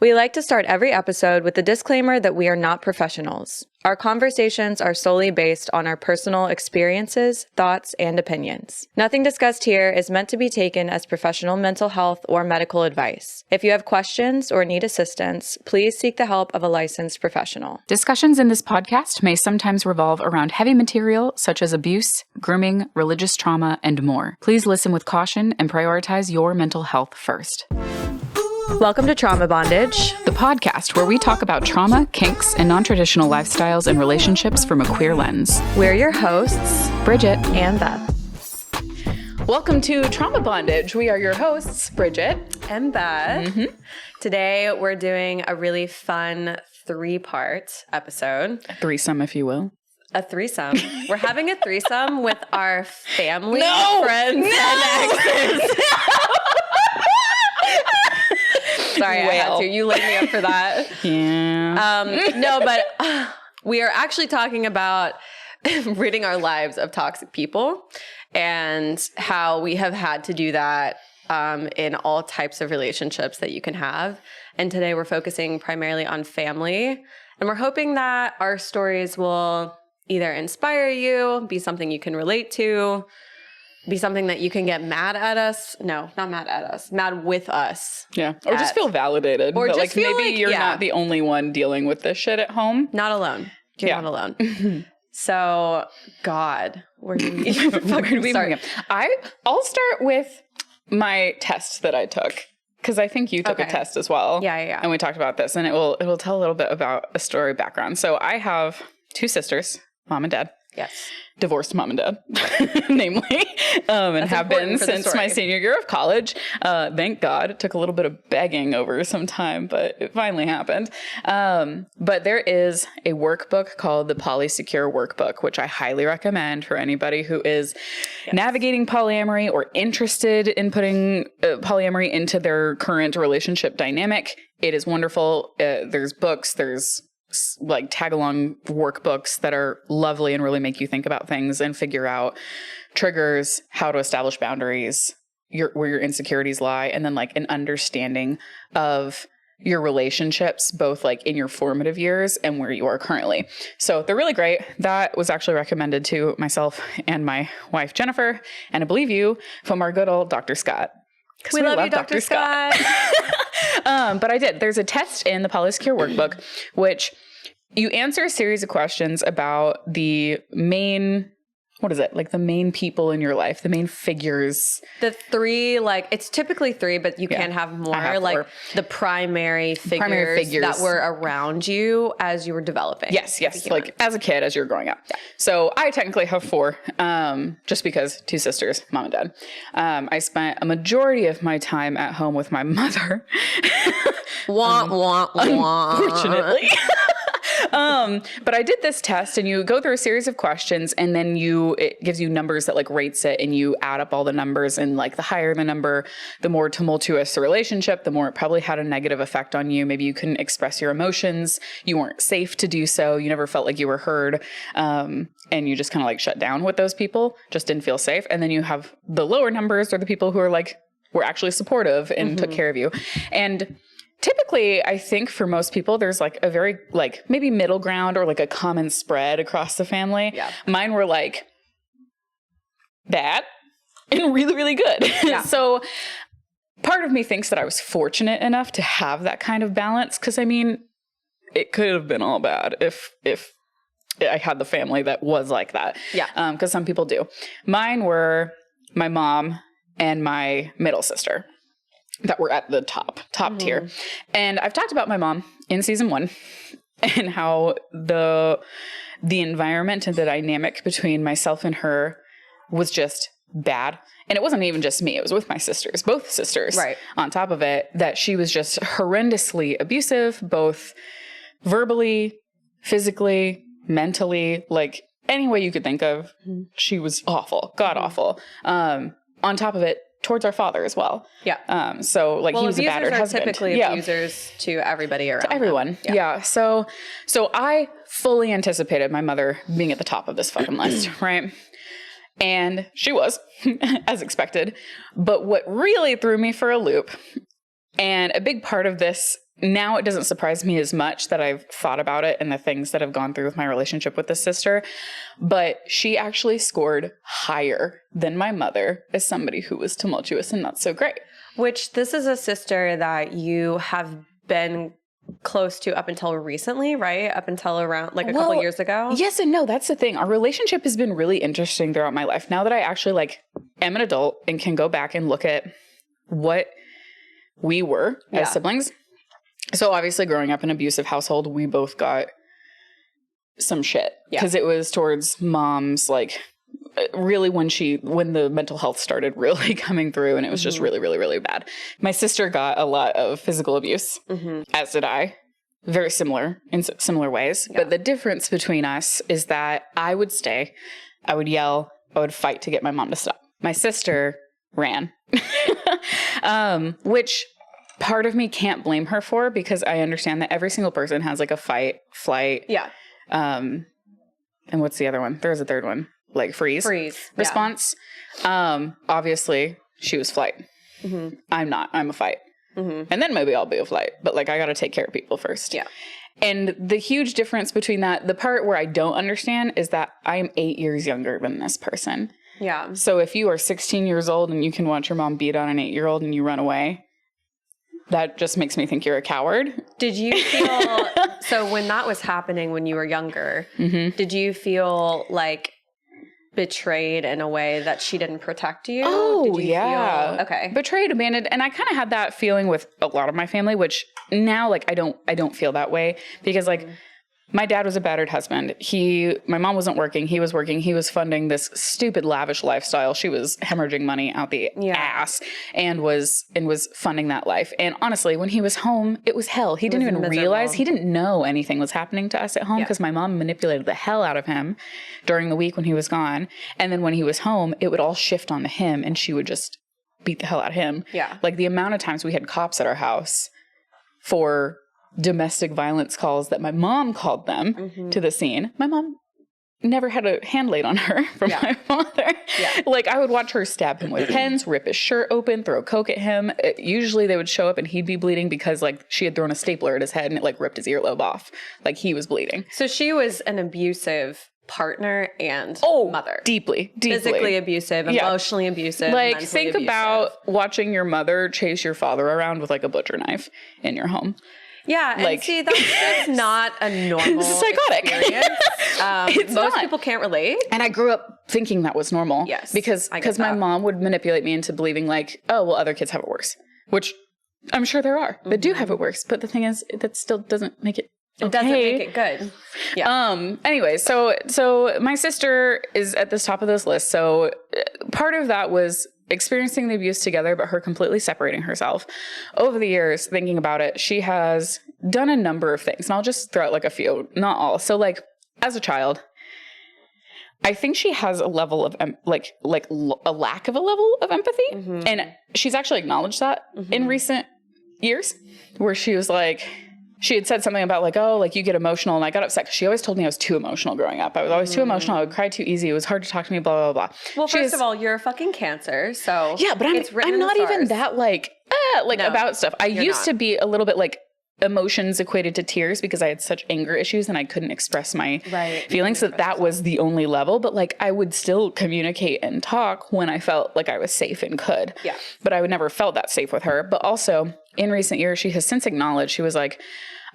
We like to start every episode with the disclaimer that we are not professionals. Our conversations are solely based on our personal experiences, thoughts, and opinions. Nothing discussed here is meant to be taken as professional mental health or medical advice. If you have questions or need assistance, please seek the help of a licensed professional. Discussions in this podcast may sometimes revolve around heavy material such as abuse, grooming, religious trauma, and more. Please listen with caution and prioritize your mental health first. Welcome to Trauma Bondage, the podcast where we talk about trauma, kinks, and non-traditional lifestyles and relationships from a queer lens. We're your hosts, Brigitte and Beth. Welcome to Trauma Bondage. We are your hosts, Brigitte and Beth. Today, we're doing a really fun 3-part episode. A threesome, if you will. A threesome. We're having a threesome with our family, friends, and exes. Sorry, I had to. You laid me up for that. Yeah. No, but we are actually talking about ridding our lives of toxic people and how we have had to do that in all types of relationships that you can have. And today we're focusing primarily on family. And we're hoping that our stories will either inspire you, be something you can relate to, be something that you can get mad at us. No, not mad at us. Mad with us. Yeah. Or just feel validated. Or that, just like, feel maybe you're not the only one dealing with this shit at home. Not alone. You're not alone. So, God, where do we start? I'll start with my test that I took, because I think you took a test as well. Yeah. And we talked about this, and it will tell a little bit about a story background. So I have 2 sisters, mom and dad. Yes. Divorced mom and dad, namely, and have been since my senior year of college. Thank God. It took a little bit of begging over some time, but it finally happened. But there is a workbook called the Polysecure Workbook, which I highly recommend for anybody who is navigating polyamory or interested in putting polyamory into their current relationship dynamic. It is wonderful. There's books, there's like tag-along workbooks that are lovely and really make you think about things and figure out triggers, how to establish boundaries, where your insecurities lie, and then like an understanding of your relationships, both like in your formative years and where you are currently. So they're really great. That was actually recommended to myself and my wife, Jennifer, and I believe you, from our good old Dr. Scott. We love you, Dr. Scott. But I did. There's a test in the Polysecure Workbook, which you answer a series of questions about the main, what is it? Like the main people in your life, the main figures. The 3, like it's typically 3, but you can have more. Like 4. The primary figures that were around you as you were developing. Yes. Like as a kid, as you were growing up. Yeah. So I technically have 4, just because 2 sisters, mom and dad. I spent a majority of my time at home with my mother. Unfortunately. But I did this test, and you go through a series of questions, and then it gives you numbers that like rates it, and you add up all the numbers, and like the higher the number, the more tumultuous the relationship, the more it probably had a negative effect on you. Maybe you couldn't express your emotions. You weren't safe to do so. You never felt like you were heard. And you just kind of like shut down with those people, just didn't feel safe. And then you have the lower numbers, or the people who are like, were actually supportive and took care of you. And typically, I think for most people, there's like a very like maybe middle ground or like a common spread across the family. Yeah. Mine were like bad and really, really good. Yeah. So part of me thinks that I was fortunate enough to have that kind of balance. Cause I mean, it could have been all bad if I had the family that was like that. Yeah. Cause some people do. Mine were my mom and my middle sister that were at the top tier. And I've talked about my mom in season 1 and how the environment and the dynamic between myself and her was just bad. And it wasn't even just me. It was with my sisters, both sisters. Right. On top of it, that she was just horrendously abusive, both verbally, physically, mentally, like any way you could think of. She was awful, god awful. On top of it, towards our father as well. Yeah. So like he was a battered husband. Typically abusers to everybody around. To everyone. Yeah. So I fully anticipated my mother being at the top of this fucking list, right? And she was, as expected. But what really threw me for a loop, and a big part of this now it doesn't surprise me as much that I've thought about it and the things that have gone through with my relationship with this sister. But she actually scored higher than my mother as somebody who was tumultuous and not so great. Which this is a sister that you have been close to up until recently, right? Up until around like a couple years ago. Yes and no. That's the thing. Our relationship has been really interesting throughout my life. Now that I actually like am an adult and can go back and look at what we were as siblings. So obviously growing up in an abusive household, we both got some shit because it was towards mom's like really when the mental health started really coming through and it was just really, really, really bad. My sister got a lot of physical abuse, as did I. Very similar in similar ways. Yeah. But the difference between us is that I would stay, I would yell, I would fight to get my mom to stop. My sister ran, which part of me can't blame her for because I understand that every single person has like a fight, flight. Yeah. And what's the other one? There's a third one. Like freeze response. Yeah. Obviously she was flight. I'm not, I'm a fight. And then maybe I'll be a flight, but like, I got to take care of people first. Yeah. And the huge difference between that, the part where I don't understand is that I'm 8 years younger than this person. Yeah. So if you are 16 years old and you can watch your mom beat on an 8-year-old and you run away, that just makes me think you're a coward. Did you feel, so when that was happening when you were younger, did you feel like betrayed in a way that she didn't protect you? Oh, did you yeah. feel, okay. Betrayed, abandoned. And I kind of had that feeling with a lot of my family, which now like I don't feel that way because like my dad was a battered husband. My mom wasn't working. He was working. He was funding this stupid lavish lifestyle. She was hemorrhaging money out the ass and was funding that life. And honestly, when he was home, it was hell. He didn't even realize, he didn't know anything was happening to us at home because my mom manipulated the hell out of him during the week when he was gone. And then when he was home, it would all shift onto him and she would just beat the hell out of him. Yeah. Like the amount of times we had cops at our house for domestic violence calls that my mom called them to the scene. My mom never had a hand laid on her from my father. Yeah. Like I would watch her stab him with pens, rip his shirt open, throw coke at him. Usually they would show up and he'd be bleeding because like she had thrown a stapler at his head and it like ripped his earlobe off. Like he was bleeding. So she was an abusive partner and mother. Deeply. Physically abusive, emotionally abusive. Like think abusive. About watching your mother chase your father around with like a butcher knife in your home. Yeah, and like, see, that's just not a normal psychotic experience. Most people can't relate. And I grew up thinking that was normal. Yes. Because my mom would manipulate me into believing like, oh, well, other kids have it worse. Which I'm sure there are that do have it worse. But the thing is, that still doesn't make it okay. It doesn't make it good. Yeah. Anyway, so my sister is at the top of this list. So part of that was experiencing the abuse together, but her completely separating herself. Over the years, thinking about it, she has done a number of things. And I'll just throw out like a few, not all. So like as a child, I think she has a level of a lack of a level of empathy. And she's actually acknowledged that in recent years where she was like, she had said something about like, oh, like you get emotional. And I got upset because she always told me I was too emotional growing up. I was always too emotional. I would cry too easy. It was hard to talk to me, blah, blah, blah. Well, first of all, you're a fucking Cancer. So yeah, but I'm not even that about stuff. I used to be a little bit like emotions equated to tears because I had such anger issues and I couldn't express my feelings. So that was the only level. But like I would still communicate and talk when I felt like I was safe and could. Yeah. But I would never felt that safe with her. But also in recent years, she has since acknowledged, she was like,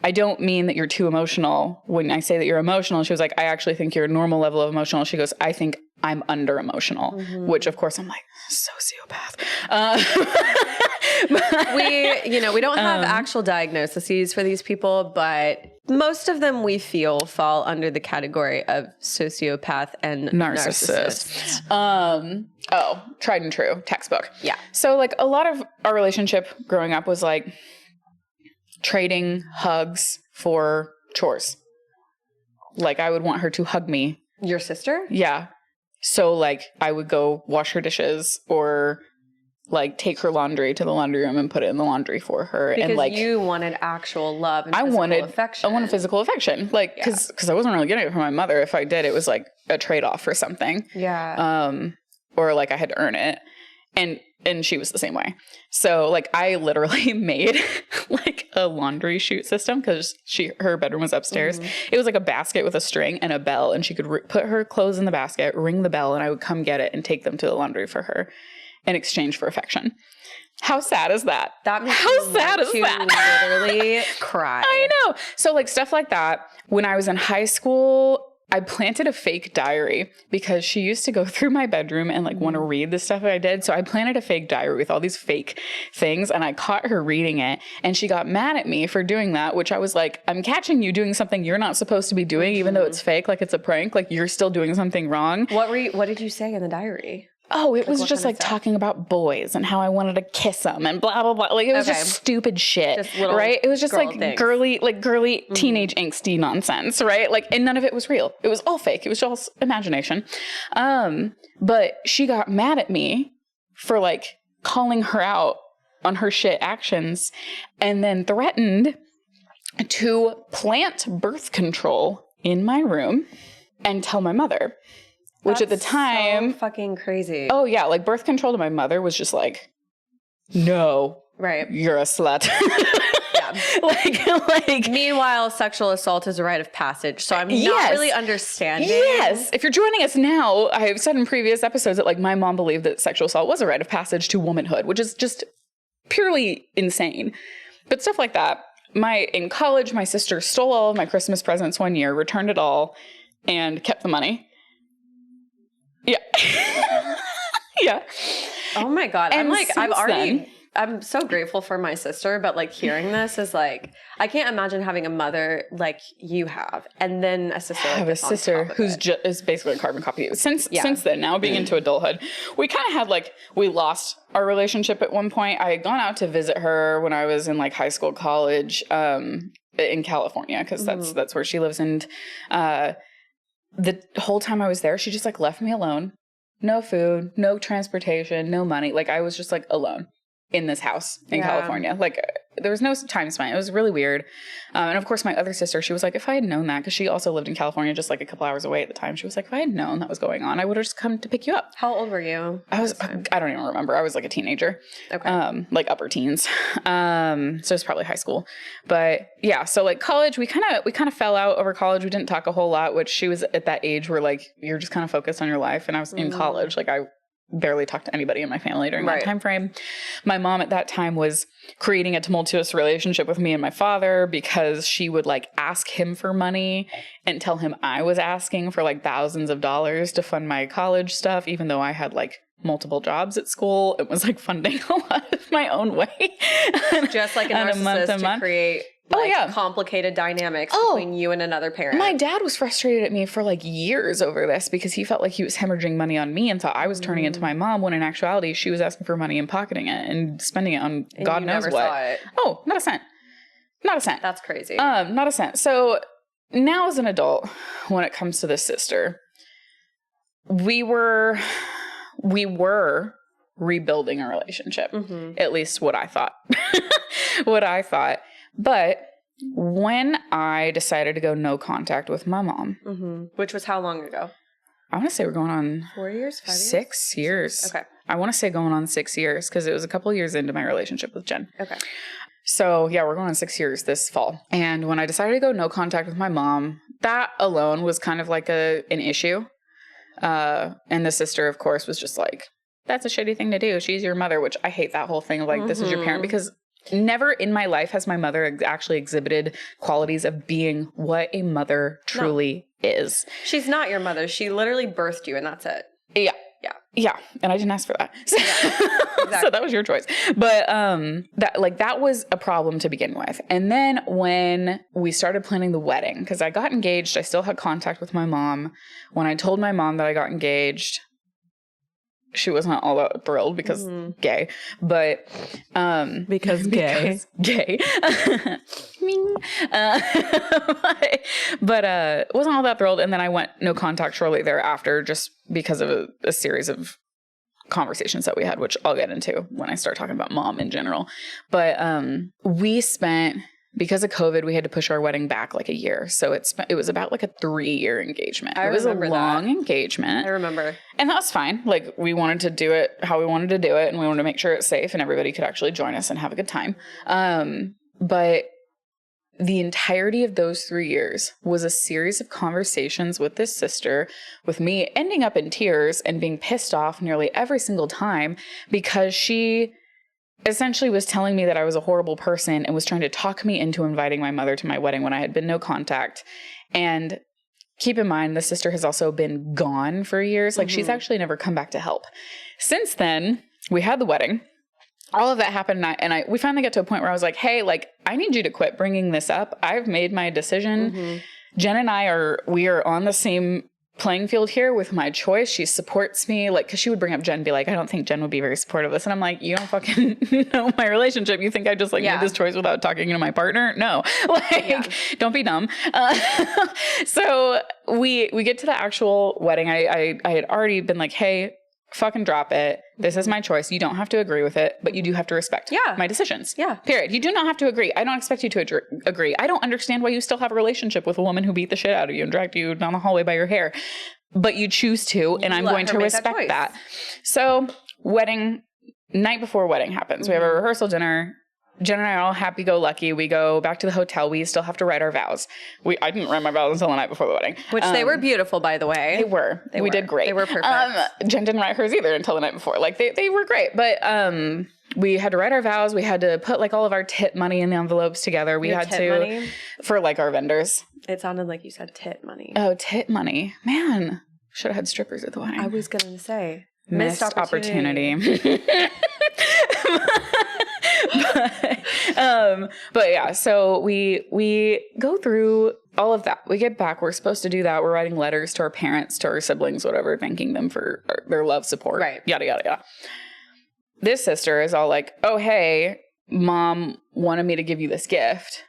I don't mean that you're too emotional when I say that you're emotional. She was like, I actually think you're a normal level of emotional. She goes, I think I'm under emotional, which of course I'm like, sociopath. We don't have actual diagnoses for these people, but most of them we feel fall under the category of sociopath and narcissist. Tried and true textbook. Yeah. So like a lot of our relationship growing up was like trading hugs for chores. Like I would want her to hug me. Your sister? Yeah. So like I would go wash her dishes or like take her laundry to the laundry room and put it in the laundry for her. Because and like you wanted actual love and affection. I wanted physical affection. Like because I wasn't really getting it from my mother. If I did, it was like a trade-off for something. Yeah. Or like I had to earn it. And she was the same way. So like I literally made like a laundry chute system because her bedroom was upstairs. It was like a basket with a string and a bell, and she could put her clothes in the basket, ring the bell, and I would come get it and take them to the laundry for her in exchange for affection. How sad is that? How sad is that? Literally cry. I know. So like stuff like that. When I was in high school, I planted a fake diary because she used to go through my bedroom and like want to read the stuff I did. So I planted a fake diary with all these fake things, and I caught her reading it, and she got mad at me for doing that, which I was like, I'm catching you doing something you're not supposed to be doing, even though it's fake, like it's a prank, like you're still doing something wrong. What did you say in the diary? Oh, it was just like talking about boys and how I wanted to kiss them and blah, blah, blah. Like it was just stupid shit, right? It was just like girly teenage angsty nonsense, right? Like, and none of it was real. It was all fake. It was all imagination. But she got mad at me for like calling her out on her shit actions, and then threatened to plant birth control in my room and tell my mother. Which at the time... so fucking crazy. Oh, yeah. Like, birth control to my mother was just like, no. Right. You're a slut. Yeah. like... Meanwhile, sexual assault is a rite of passage. So I'm not really understanding. Yes. If you're joining us now, I've said in previous episodes that, like, my mom believed that sexual assault was a rite of passage to womanhood, which is just purely insane. But stuff like that. In college, my sister stole all of my Christmas presents one year, returned it all, and kept the money. Yeah. Yeah. Oh my God. And I'm so grateful for my sister, but like hearing this is like, I can't imagine having a mother like you have, and then a sister. I have a sister who's is basically a carbon copy. Since then, now being into adulthood, we kind of had like, we lost our relationship at one point. I had gone out to visit her when I was in like high school, college, in California, because that's where she lives. And, the whole time I was there, she just like left me alone. No food, no transportation, no money. Like I was just like alone in this house in California. Like there was no time spent. It was really weird. And of course my other sister, she was like, if I had known that, because she also lived in California just like a couple hours away at the time. She was like, if I had known that was going on, I would have just come to pick you up. How old were you? I don't even remember. I was like a teenager. Okay. Like upper teens. So it's probably high school. But yeah, so like college, we kind of fell out over college. We didn't talk a whole lot, which she was at that age where like you're just kind of focused on your life. And I was in college. Like I barely talked to anybody in my family during that time frame. My mom at that time was creating a tumultuous relationship with me and my father because she would like ask him for money and tell him I was asking for like thousands of dollars to fund my college stuff, even though I had like multiple jobs at school. It was like funding a lot of my own way. Just like a narcissist to create complicated dynamics between you and another parent. My dad was frustrated at me for like years over this because he felt like he was hemorrhaging money on me and thought I was turning it to my mom, when in actuality she was asking for money and pocketing it and spending it on God knows what. Saw it. Oh, not a cent. Not a cent. That's crazy. Not a cent. So now as an adult, when it comes to this sister, we were rebuilding a relationship. At least what I thought. But when I decided to go no contact with my mom, which was how long ago? I want to say we're going on 4 years, 5 years? 6 years. Okay. I want to say going on 6 years because it was a couple of years into my relationship with Jen. Okay. So yeah, we're going on 6 years this fall. And when I decided to go no contact with my mom, that alone was kind of like an issue. And the sister, of course, was just like, that's a shitty thing to do. She's your mother, which I hate that whole thing of like, this is your parent, because never in my life has my mother actually exhibited qualities of being what a mother truly is. She's not your mother. She literally birthed you and that's it. Yeah. Yeah. Yeah. And I didn't ask for that. So, exactly. So that was your choice. But that was a problem to begin with. And then when we started planning the wedding, because I got engaged, I still had contact with my mom. When I told my mom that I got engaged, she wasn't all that thrilled because gay, but because gay. But wasn't all that thrilled. And then I went no contact shortly thereafter, just because of a series of conversations that we had, which I'll get into when I start talking about mom in general. But we spent because of COVID, we had to push our wedding back like a year. So it was about like a 3-year engagement. It was a long engagement. I remember. And that was fine. Like, we wanted to do it how we wanted to do it, and we wanted to make sure it's safe and everybody could actually join us and have a good time. But the entirety of those 3 years was a series of conversations with this sister, with me ending up in tears and being pissed off nearly every single time because she essentially was telling me that I was a horrible person and was trying to talk me into inviting my mother to my wedding when I had been no contact. And keep in mind, the sister has also been gone for years. Like, she's actually never come back to help. Since then, we had the wedding. All of that happened, and we finally got to a point where I was like, hey, like, I need you to quit bringing this up. I've made my decision. Jen and we are on the same playing field here with my choice. She supports me, like, because she would bring up Jen and be like, I don't think Jen would be very supportive of this. And I'm like, you don't fucking know my relationship. You think I just made this choice without talking to my partner? No, like, don't be dumb. So we get to the actual wedding. I had already been like, hey, fucking drop it. This is my choice. You don't have to agree with it, but you do have to respect my decisions. Yeah. Period. You do not have to agree. I don't expect you to agree. I don't understand why you still have a relationship with a woman who beat the shit out of you and dragged you down the hallway by your hair, but you choose to, and I'm going to respect that. So wedding, night before wedding happens, we have a rehearsal dinner. Jen and I are all happy-go-lucky. We go back to the hotel. We still have to write our vows. I didn't write my vows until the night before the wedding. Which they were beautiful, by the way. They were. We did great. They were perfect. Jen didn't write hers either until the night before. Like, they were great. But we had to write our vows. We had to put, like, all of our tip money in the envelopes together. We had to, money? For, like, our vendors. It sounded like you said tit money. Oh, tit money. Man, should have had strippers at the wedding. I was going to say. Missed opportunity. But yeah, so we go through all of that. We get back. We're supposed to do that. We're writing letters to our parents, to our siblings, whatever, thanking them for their love, support, yada, yada, yada. This sister is all like, oh, hey, mom wanted me to give you this gift.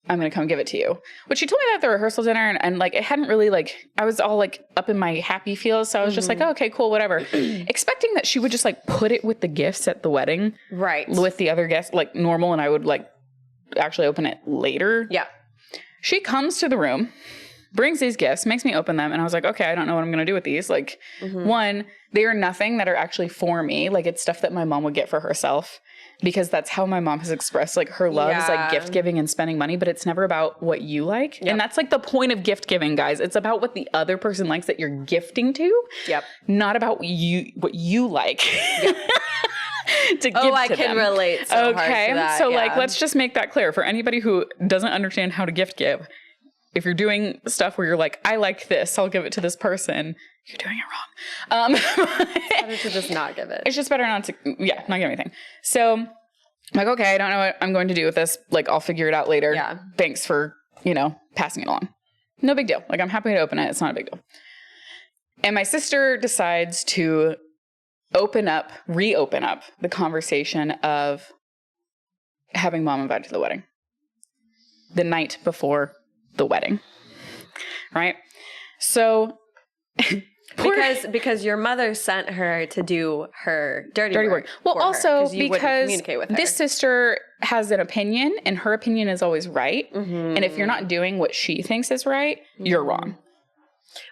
I'm going to come give it to you. But she told me that at the rehearsal dinner, and like, it hadn't really, like, I was all like up in my happy feels. So I was just like, oh, okay, cool, whatever. Expecting that she would just like put it with the gifts at the wedding. Right. With the other guests, like normal. And I would like actually open it later. Yeah. She comes to the room, brings these gifts, makes me open them. And I was like, okay, I don't know what I'm going to do with these. Like, one, they are nothing that are actually for me. Like, it's stuff that my mom would get for herself. Because that's how my mom has expressed, like, her love is like gift giving and spending money, but it's never about what you like. Yep. And that's like the point of gift giving, guys. It's about what the other person likes that you're gifting to. Yep. Not about what you like. Yep. To give I to can them. Relate so hard to that. So like, let's just make that clear for anybody who doesn't understand how to gift give. If you're doing stuff where you're like, I like this, I'll give it to this person, you're doing it wrong. It's better to just not give it. It's just better not to, not give anything. So I'm like, okay, I don't know what I'm going to do with this. Like, I'll figure it out later. Yeah. Thanks for, passing it along. No big deal. Like, I'm happy to open it. It's not a big deal. And my sister decides to reopen up the conversation of having mom invited to the wedding. The night before the wedding. Right? So because your mother sent her to do her dirty work. Well, also because this sister has an opinion, and her opinion is always right. Mm-hmm. And if you're not doing what she thinks is right, you're wrong.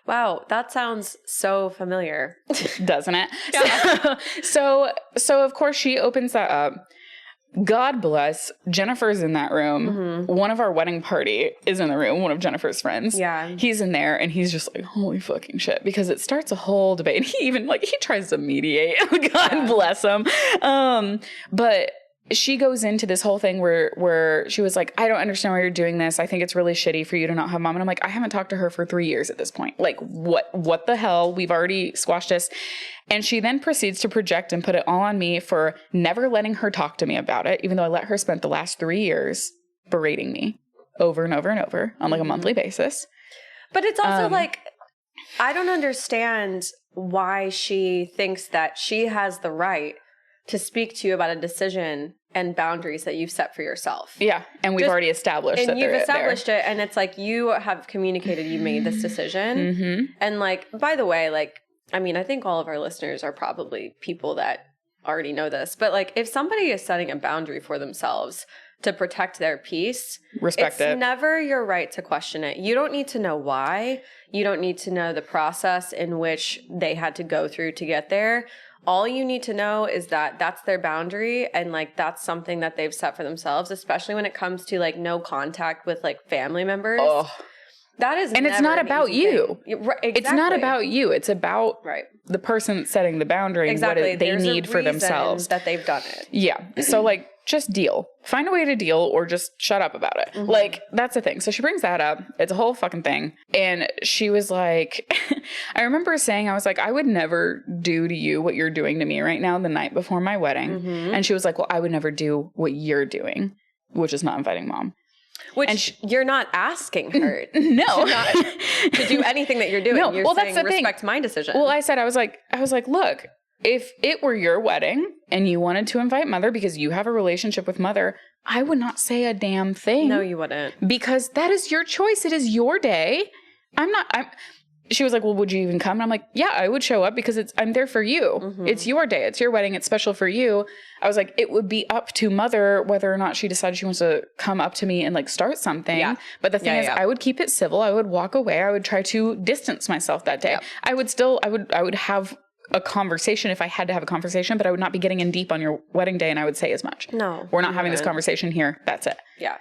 Wow, that sounds so familiar. Doesn't it? Yeah. So of course she opens that up. God bless, Jennifer's in that room. Mm-hmm. One of our wedding party is in the room, one of Jennifer's friends. Yeah. He's in there, and he's just like, holy fucking shit, because it starts a whole debate. And he even, he tries to mediate. God bless him. But she goes into this whole thing where she was like, I don't understand why you're doing this. I think it's really shitty for you to not have mom. And I'm like, I haven't talked to her for 3 years at this point. Like, what the hell? We've already squashed this. And she then proceeds to project and put it all on me for never letting her talk to me about it, even though I let her spend the last 3 years berating me over and over and over on like a monthly basis. But it's also like, I don't understand why she thinks that she has the right to speak to you about a decision and boundaries that you've set for yourself. Yeah. And we've already established that. And you've established it. And it's like, you have communicated, you made this decision. Mm-hmm. And like, by the way, like, I mean, I think all of our listeners are probably people that already know this, but like, if somebody is setting a boundary for themselves to protect their peace, Respect it. It's never your right to question it. You don't need to know why. You don't need to know the process in which they had to go through to get there. All you need to know is that that's their boundary, and like that's something that they've set for themselves, especially when it comes to like no contact with like family members. Oh. That is, and it's not about you. Right, exactly. It's not about you. It's about right. the person setting the boundary and exactly. what they need for themselves. That they've done it. Yeah. So like, just deal. Find a way to deal, or just shut up about it. Mm-hmm. Like, that's the thing. So she brings that up. It's a whole fucking thing. And she was like, I remember saying, I was like, I would never do to you what you're doing to me right now the night before my wedding. Mm-hmm. And she was like, well, I would never do what you're doing, which is not inviting mom. Which you're not asking her no. to do anything that you're doing. No. You're saying, respect my decision. Well, I was like, look, if it were your wedding and you wanted to invite mother because you have a relationship with mother, I would not say a damn thing. No, you wouldn't. Because that is your choice. It is your day. She was like, well, would you even come? And I'm like, yeah, I would show up because I'm there for you. Mm-hmm. It's your day. It's your wedding. It's special for you. I was like, it would be up to mother whether or not she decided she wants to come up to me and like start something. Yeah. But the thing is, I would keep it civil. I would walk away. I would try to distance myself that day. Yeah. I would have a conversation if I had to have a conversation, but I would not be getting in deep on your wedding day and I would say as much. No. We're not having this conversation here. That's it. Yeah.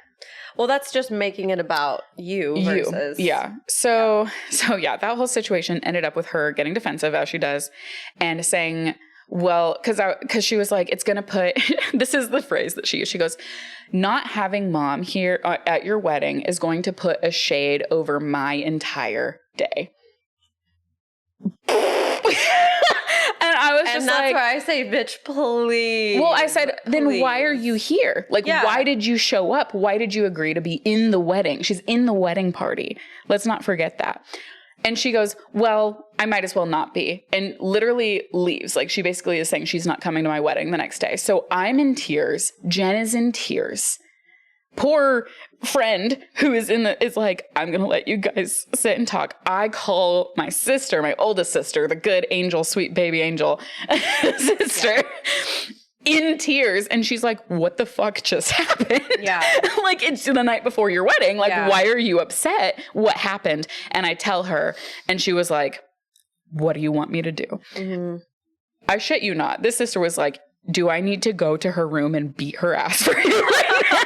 Well, that's just making it about you versus... Yeah. So that whole situation ended up with her getting defensive, as she does, and saying, well, because she was like, it's going to put... this is the phrase that she used. She goes, not having mom here at your wedding is going to put a shade over my entire day. And I was just like... And that's why I say, bitch, please. Well, I said, then why are you here? Like, why did you show up? Why did you agree to be in the wedding? She's in the wedding party. Let's not forget that. And she goes, well, I might as well not be. And literally leaves. Like, she basically is saying she's not coming to my wedding the next day. So I'm in tears. Jen is in tears. Poor friend who is is like, I'm going to let you guys sit and talk. I call my sister, my oldest sister, the good angel, sweet baby angel sister, in tears. And she's like, what the fuck just happened? Yeah. Like, it's the night before your wedding. Like, why are you upset? What happened? And I tell her, and she was like, what do you want me to do? Mm-hmm. I shit you not. This sister was like, do I need to go to her room and beat her ass for you right now?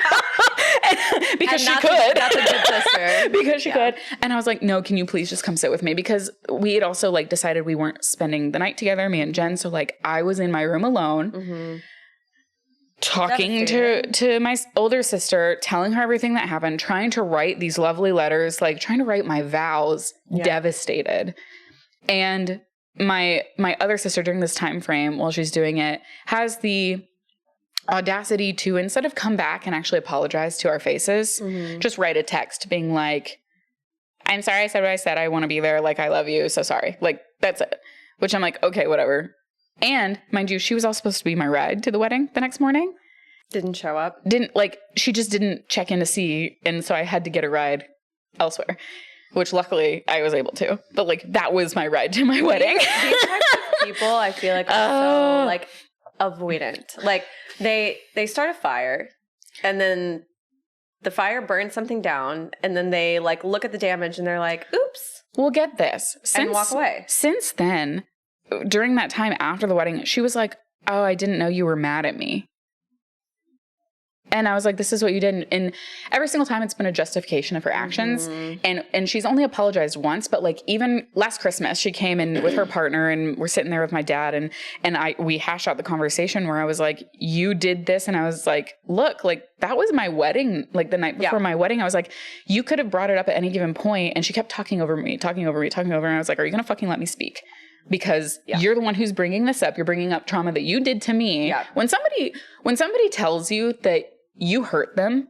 Because she could. That's a good sister. Because she could. And I was like, no, can you please just come sit with me? Because we had also like decided we weren't spending the night together, me and Jen. So like I was in my room alone, talking to my older sister, telling her everything that happened, trying to write these lovely letters, like trying to write my vows, devastated. And my other sister during this time frame, while she's doing it, has the audacity to, instead of come back and actually apologize to our faces, just write a text being like, I'm sorry I said what I said. I want to be there. Like, I love you. So sorry. Like, that's it. Which I'm like, okay, whatever. And mind you, she was all supposed to be my ride to the wedding the next morning. Didn't show up. She just didn't check in to see. And so I had to get a ride elsewhere, which luckily I was able to. But like, that was my ride to my wedding. These types of people, I feel like, are so like avoidant. Like, they start a fire and then the fire burns something down and then they like look at the damage and they're like, oops. We'll get this. And walk away. Since then, during that time after the wedding, she was like, oh, I didn't know you were mad at me. And I was like, this is what you did. And every single time it's been a justification of her actions. And she's only apologized once, but like even last Christmas, she came in with her partner and we're sitting there with my dad and we hashed out the conversation where I was like, you did this. And I was like, look, like that was my wedding. Like the night before my wedding, I was like, you could have brought it up at any given point. And she kept talking over me. And I was like, are you going to fucking let me speak? Because you're the one who's bringing this up. You're bringing up trauma that you did to me. Yeah. When somebody tells you that you hurt them,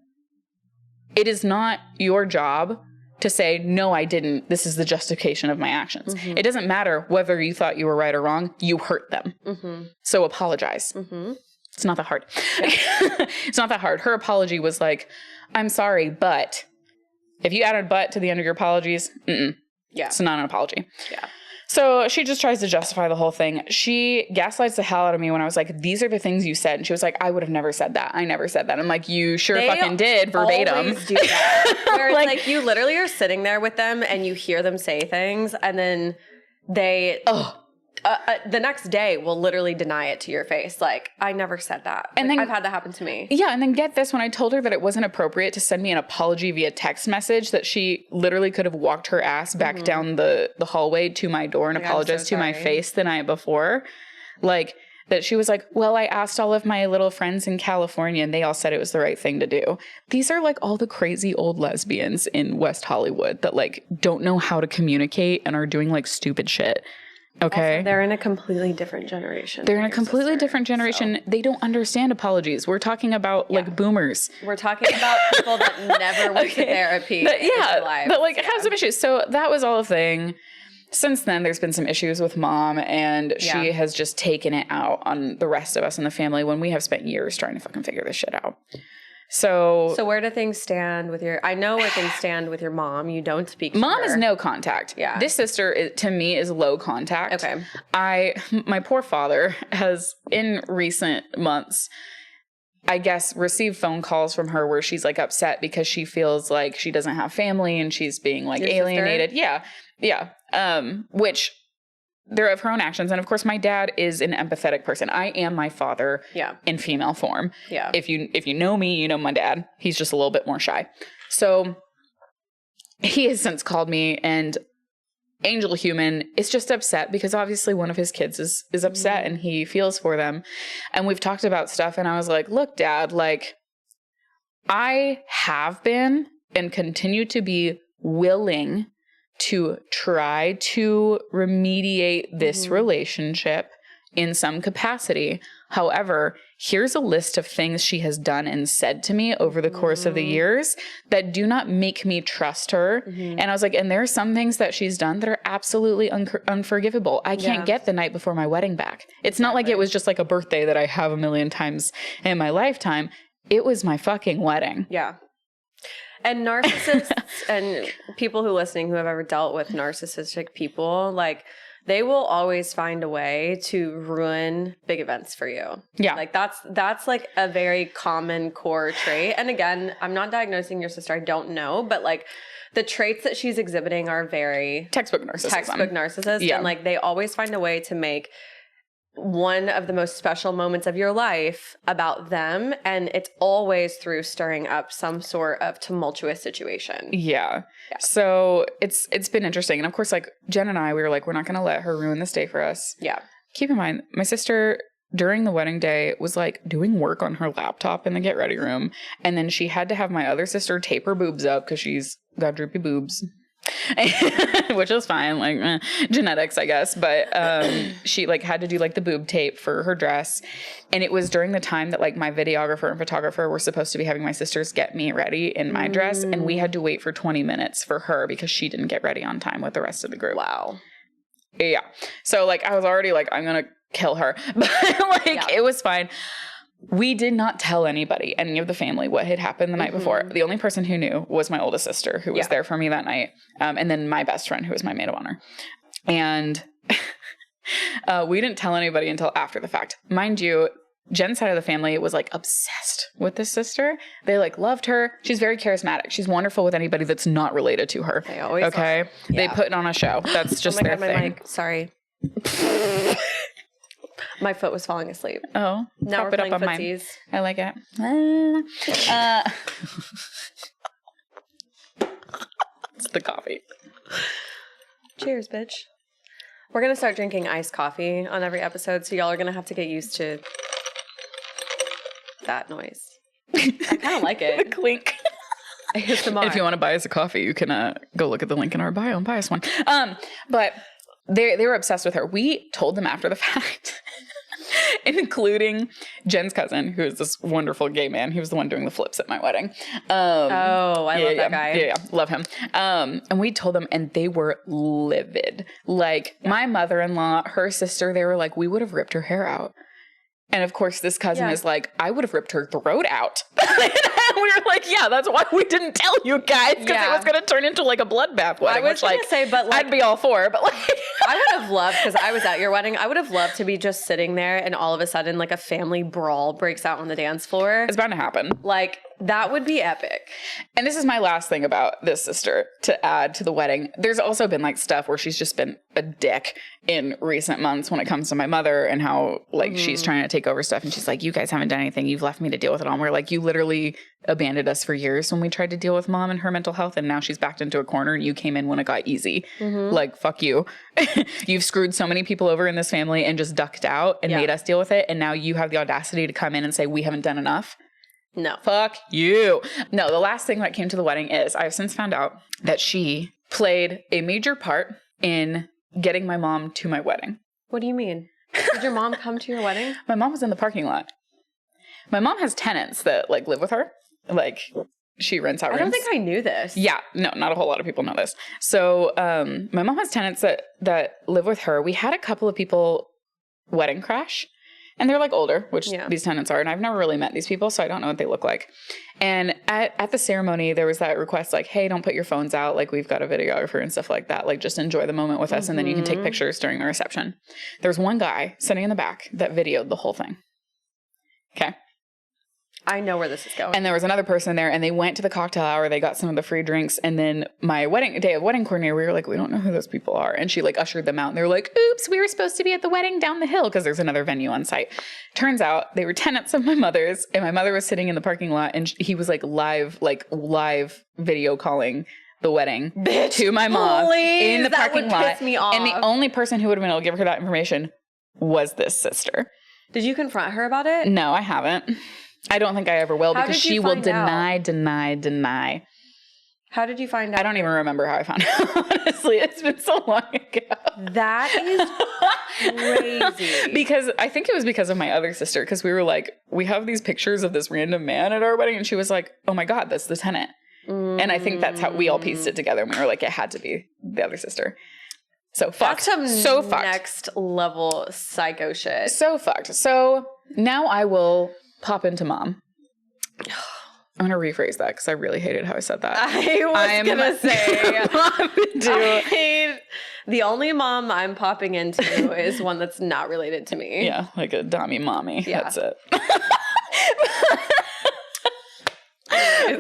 it is not your job to say, no, I didn't. This is the justification of my actions. It doesn't matter whether you thought you were right or wrong. You hurt them. So apologize. It's not that hard. It's not that hard. Her apology was like, I'm sorry, but if you added but to the end of your apologies, it's not an apology. Yeah. So she just tries to justify the whole thing. She gaslights the hell out of me when I was like, these are the things you said. And she was like, I would have never said that. I never said that. I'm like, you sure fucking did, verbatim. Always do that. Where it's like you literally are sitting there with them and you hear them say things and then they... the next day will literally deny it to your face. Like, I never said that. And then, I've had that happen to me. Yeah. And then get this, when I told her that it wasn't appropriate to send me an apology via text message, that she literally could have walked her ass back down the hallway to my door and apologized to my face the night before. Like, that she was like, well, I asked all of my little friends in California and they all said it was the right thing to do. These are like all the crazy old lesbians in West Hollywood that like don't know how to communicate and are doing like stupid shit. Okay. Also, they're in a completely different generation. They're in a completely different generation. So. They don't understand apologies. We're talking about like boomers. We're talking about people that never went to therapy. That like have some issues. So that was all a thing. Since then, there's been some issues with mom, and she has just taken it out on the rest of us in the family when we have spent years trying to fucking figure this shit out. So where do things stand with I know where things stand with your mom. You don't speak to Mom her. is no contact. Yeah. This sister, to me, is low contact. Okay. My poor father has, in recent months, I guess, received phone calls from her where she's like upset because she feels like she doesn't have family and she's being like alienated. Sister? Yeah. Which... they're of her own actions. And of course, my dad is an empathetic person. I am my father in female form. Yeah. If you know me, you know my dad. He's just a little bit more shy. So he has since called me, and Angel Human is just upset because obviously one of his kids is upset and he feels for them. And we've talked about stuff, and I was like, look, Dad, like, I have been and continue to be willing to try to remediate this relationship in some capacity. However, here's a list of things she has done and said to me over the course of the years that do not make me trust her. And I was like, and there are some things that she's done that are absolutely unforgivable. I can't get the night before my wedding back. It's not like it was just like a birthday that I have a million times in my lifetime. It was my fucking wedding. Yeah. And narcissists and people who listening who have ever dealt with narcissistic people, like, they will always find a way to ruin big events for you. Yeah. Like, that's like a very common core trait. And again, I'm not diagnosing your sister. I don't know. But like, the traits that she's exhibiting are very... textbook narcissism. Yeah. And like, they always find a way to make one of the most special moments of your life about them, and it's always through stirring up some sort of tumultuous situation. Yeah. So it's been interesting. And of course, like, Jen and I, we were like, we're not going to let her ruin this day for us. Yeah. Keep in mind, my sister, during the wedding day, was like doing work on her laptop in the get ready room, and then she had to have my other sister tape her boobs up because she's got droopy boobs. Which is fine, like genetics, I guess. But she like had to do like the boob tape for her dress, and it was during the time that like my videographer and photographer were supposed to be having my sisters get me ready in my dress, and we had to wait for 20 minutes for her because she didn't get ready on time with the rest of the group. Wow. Yeah. So like I was already like, I'm gonna kill her, but like it was fine. We did not tell anybody, any of the family, what had happened the night before. The only person who knew was my oldest sister, who was there for me that night, and then my best friend, who was my maid of honor. And we didn't tell anybody until after the fact. Mind you, Jen's side of the family was like obsessed with this sister. They like loved her. She's very charismatic. She's wonderful with anybody that's not related to her. They always okay. They put on a show. That's just their thing. My mic. Sorry. My foot was falling asleep. Oh, now we're playing footsies. I like it. It's the coffee. Cheers, bitch. We're going to start drinking iced coffee on every episode, so y'all are going to have to get used to that noise. I kind of like it. The clink. ASMR. If you want to buy us a coffee, you can go look at the link in our bio and buy us one. But they were obsessed with her. We told them after the fact, including Jen's cousin, who is this wonderful gay man. He was the one doing the flips at my wedding. I love that guy. Yeah, love him. And we told them, and they were livid. Like, my mother-in-law, her sister, they were like, we would have ripped her hair out. And of course, this cousin is like, I would have ripped her throat out. And we were like, yeah, that's why we didn't tell you guys, because it was going to turn into like a bloodbath wedding. I was going to say, but like, I'd be all for, but like, I would have loved, because I was at your wedding, I would have loved to be just sitting there and all of a sudden like a family brawl breaks out on the dance floor. It's bound to happen. Like, that would be epic. And this is my last thing about this sister to add to the wedding. There's also been like stuff where she's just been a dick in recent months when it comes to my mother and how like she's trying to take over stuff. And she's like, you guys haven't done anything. You've left me to deal with it all. And we're like, you literally abandoned us for years when we tried to deal with mom and her mental health. And now she's backed into a corner and you came in when it got easy. Like, fuck you. You've screwed so many people over in this family and just ducked out and made us deal with it. And now you have the audacity to come in and say, we haven't done enough. No. Fuck you. No, the last thing that came to the wedding is I've since found out that she played a major part in getting my mom to my wedding. What do you mean? Did your mom come to your wedding? My mom was in the parking lot. My mom has tenants that like live with her. Like she rents out rooms. I don't think I knew this. Yeah, no, not a whole lot of people know this. So my mom has tenants that live with her. We had a couple of people wedding crash. And they're like older, which these tenants are. And I've never really met these people, so I don't know what they look like. And at the ceremony, there was that request like, hey, don't put your phones out. Like, we've got a videographer and stuff like that. Like, just enjoy the moment with us. And then you can take pictures during the reception. There's one guy sitting in the back that videoed the whole thing. Okay. I know where this is going. And there was another person there, and they went to the cocktail hour. They got some of the free drinks. And then my wedding coordinator, we were like, we don't know who those people are. And she like ushered them out. And they were like, oops, we were supposed to be at the wedding down the hill because there's another venue on site. Turns out they were tenants of my mother's, and my mother was sitting in the parking lot, and he was like live video calling the wedding to my mom in the parking lot. Piss me off. And the only person who would have been able to give her that information was this sister. Did you confront her about it? No, I haven't. I don't think I ever will, because she will deny. How did you find out? I don't even remember how I found out, honestly. It's been so long ago. That is crazy. Because I think it was because of my other sister, because we were like, we have these pictures of this random man at our wedding, and she was like, oh my God, that's the tenant. And I think that's how we all pieced it together. And we were like, it had to be the other sister. So fucked. That's so fucked. Next level psycho shit. So fucked. So now I will pop into mom. I'm going to rephrase that because I really hated how I said that. I was going to say, the only mom I'm popping into is one that's not related to me. Yeah, like a dummy mommy. Yeah. That's it.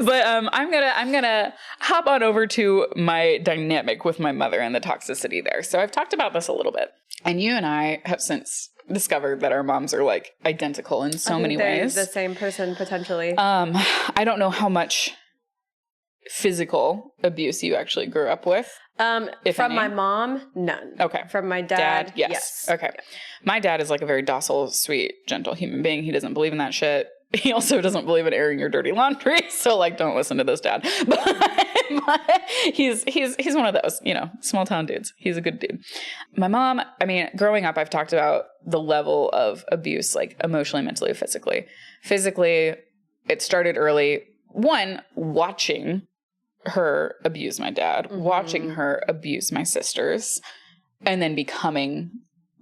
But I'm gonna hop on over to my dynamic with my mother and the toxicity there. So I've talked about this a little bit, and you and I have since discovered that our moms are like identical in so many ways. The same person potentially. I don't know how much physical abuse you actually grew up with. From my mom, none. Okay. From my dad, yes. Okay. Yeah. My dad is like a very docile, sweet, gentle human being. He doesn't believe in that shit. He also doesn't believe in airing your dirty laundry. So like, don't listen to this dad. But he's one of those, small town dudes. He's a good dude. My mom, I mean, growing up, I've talked about the level of abuse, like emotionally, mentally, physically. Physically, it started early. One, watching her abuse my dad, watching her abuse my sisters, and then becoming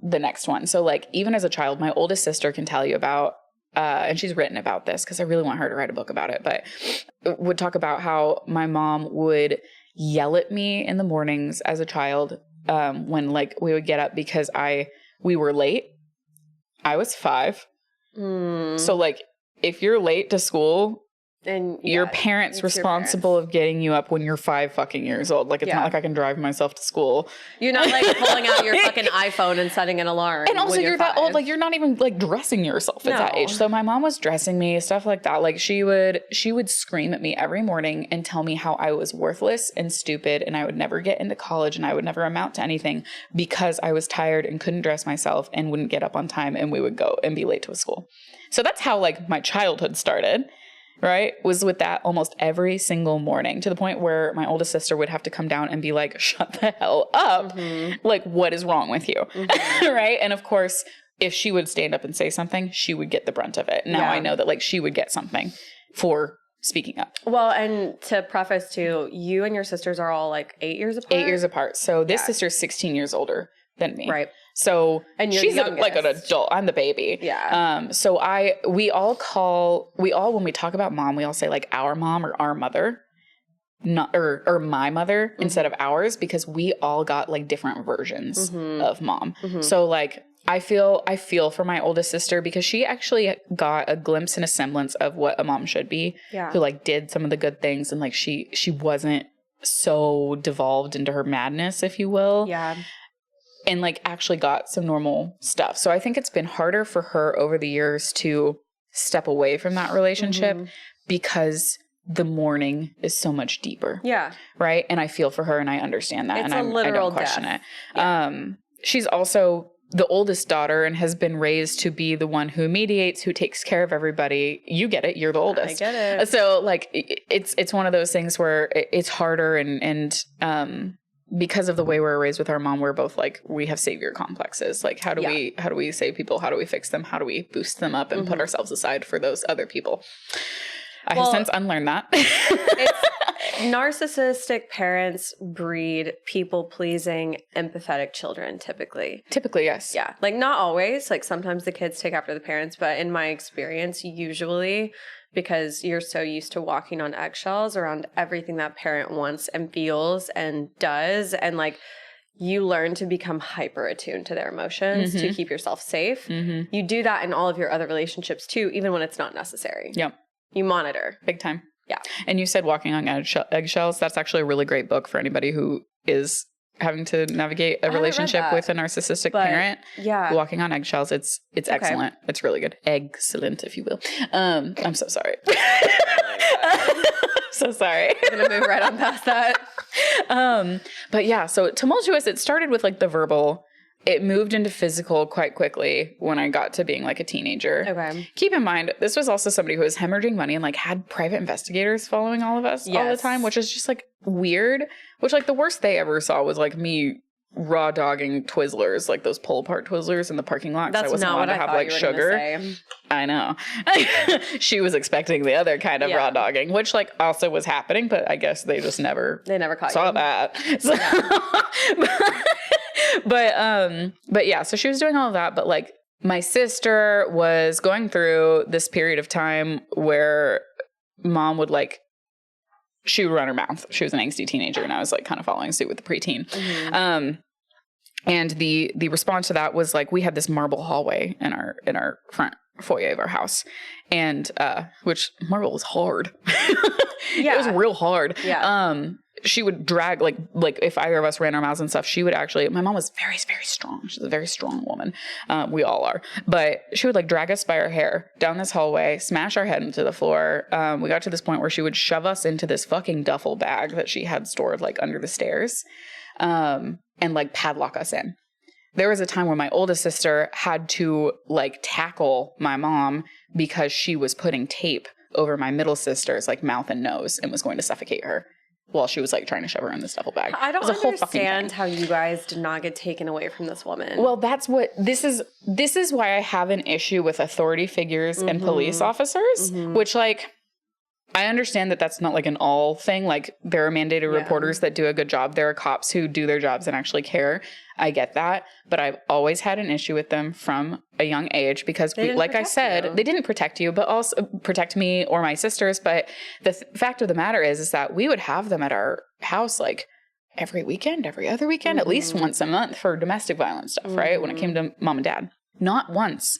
the next one. So like, even as a child, my oldest sister can tell you about, and she's written about this because I really want her to write a book about it, but would talk about how my mom would yell at me in the mornings as a child when like we would get up because we were late. I was 5. So like, if you're late to school, and your parents responsible of getting you up when you're 5 fucking years old. Like, it's not like I can drive myself to school. You're not like pulling out your fucking iPhone and setting an alarm. And also you're that old, like you're not even like dressing yourself at that age. So my mom was dressing me, stuff like that. Like she would scream at me every morning and tell me how I was worthless and stupid and I would never get into college and I would never amount to anything because I was tired and couldn't dress myself and wouldn't get up on time and we would go and be late to a school. So that's how like my childhood started. Right? Was with that almost every single morning, to the point where my oldest sister would have to come down and be like, shut the hell up. Like, what is wrong with you? Right? And of course, if she would stand up and say something, she would get the brunt of it. Now I know that like she would get something for speaking up. Well, and to preface too, you and your sisters are all like 8 years apart? 8 years apart. So this sister's 16 years older than me. Right. So and you're she's the like an adult. I'm the baby. Yeah. So we all, when we talk about mom, we all say like our mom or our mother, not, or my mother instead of ours, because we all got like different versions of mom. So like, I feel for my oldest sister because she actually got a glimpse and a semblance of what a mom should be, who like did some of the good things. And like, she wasn't so devolved into her madness, if you will. Yeah. And like actually got some normal stuff. So I think it's been harder for her over the years to step away from that relationship because the mourning is so much deeper. Yeah. Right. And I feel for her and I understand that. It's and a literal I don't question death. it. Yeah. She's also the oldest daughter and has been raised to be the one who mediates, who takes care of everybody. You get it. You're the oldest. I get it. So like, it's one of those things where it's harder and because of the way we're raised with our mom, we're both like, we have savior complexes. Like, how do we save people? How do we fix them? How do we boost them up and put ourselves aside for those other people? I have since unlearned that. Narcissistic parents breed people-pleasing, empathetic children, typically. Typically, yes. Yeah. Like, not always. Like, sometimes the kids take after the parents, but in my experience, usually, because you're so used to walking on eggshells around everything that parent wants and feels and does, and, like, you learn to become hyper attuned to their emotions to keep yourself safe. You do that in all of your other relationships, too, even when it's not necessary. Yep. You monitor. Big time. Yeah. And you said Walking on Eggshells. That's actually a really great book for anybody who is having to navigate a relationship with a narcissistic parent. Yeah. Walking on Eggshells. It's excellent. It's really good. Excellent, if you will. I'm so sorry. So sorry. I'm going to move right on past that. But yeah, so tumultuous, it started with like the verbal. It moved into physical quite quickly when I got to being like a teenager. Okay. Keep in mind, this was also somebody who was hemorrhaging money and like had private investigators following all of us all the time, which is just like weird. Which like the worst they ever saw was like me raw dogging Twizzlers, like those pull apart Twizzlers in the parking lot. That's I wasn't not allowed what to have I thought like you were sugar. gonna say. I know. She was expecting the other kind of raw dogging, which like also was happening, but I guess they just never caught saw you. that. So, but yeah, so she was doing all of that, but like my sister was going through this period of time where mom would like, she would run her mouth. She was an angsty teenager and I was like kind of following suit with the preteen. And the response to that was like, we had this marble hallway in our front foyer of our house, and which marble was hard. It was real hard. She would drag like if either of us ran our mouths and stuff, she would actually, my mom was very, very strong. She's a very strong woman. We all are, but she would like drag us by our hair down this hallway, smash our head into the floor. We got to this point where she would shove us into this fucking duffel bag that she had stored like under the stairs, and like padlock us in. There was a time where my oldest sister had to like tackle my mom because she was putting tape over my middle sister's like mouth and nose and was going to suffocate her while she was like trying to shove her in this duffel bag. I don't understand how you guys did not get taken away from this woman. Well, that's what this is why I have an issue with authority figures and police officers, which like I understand that that's not like an all thing. Like there are mandated reporters that do a good job. There are cops who do their jobs and actually care. I get that. But I've always had an issue with them from a young age because like I said, they didn't protect you, but also protect me or my sisters. But the fact of the matter is that we would have them at our house like every weekend, every other weekend, at least once a month for domestic violence stuff, right? When it came to mom and dad. Not once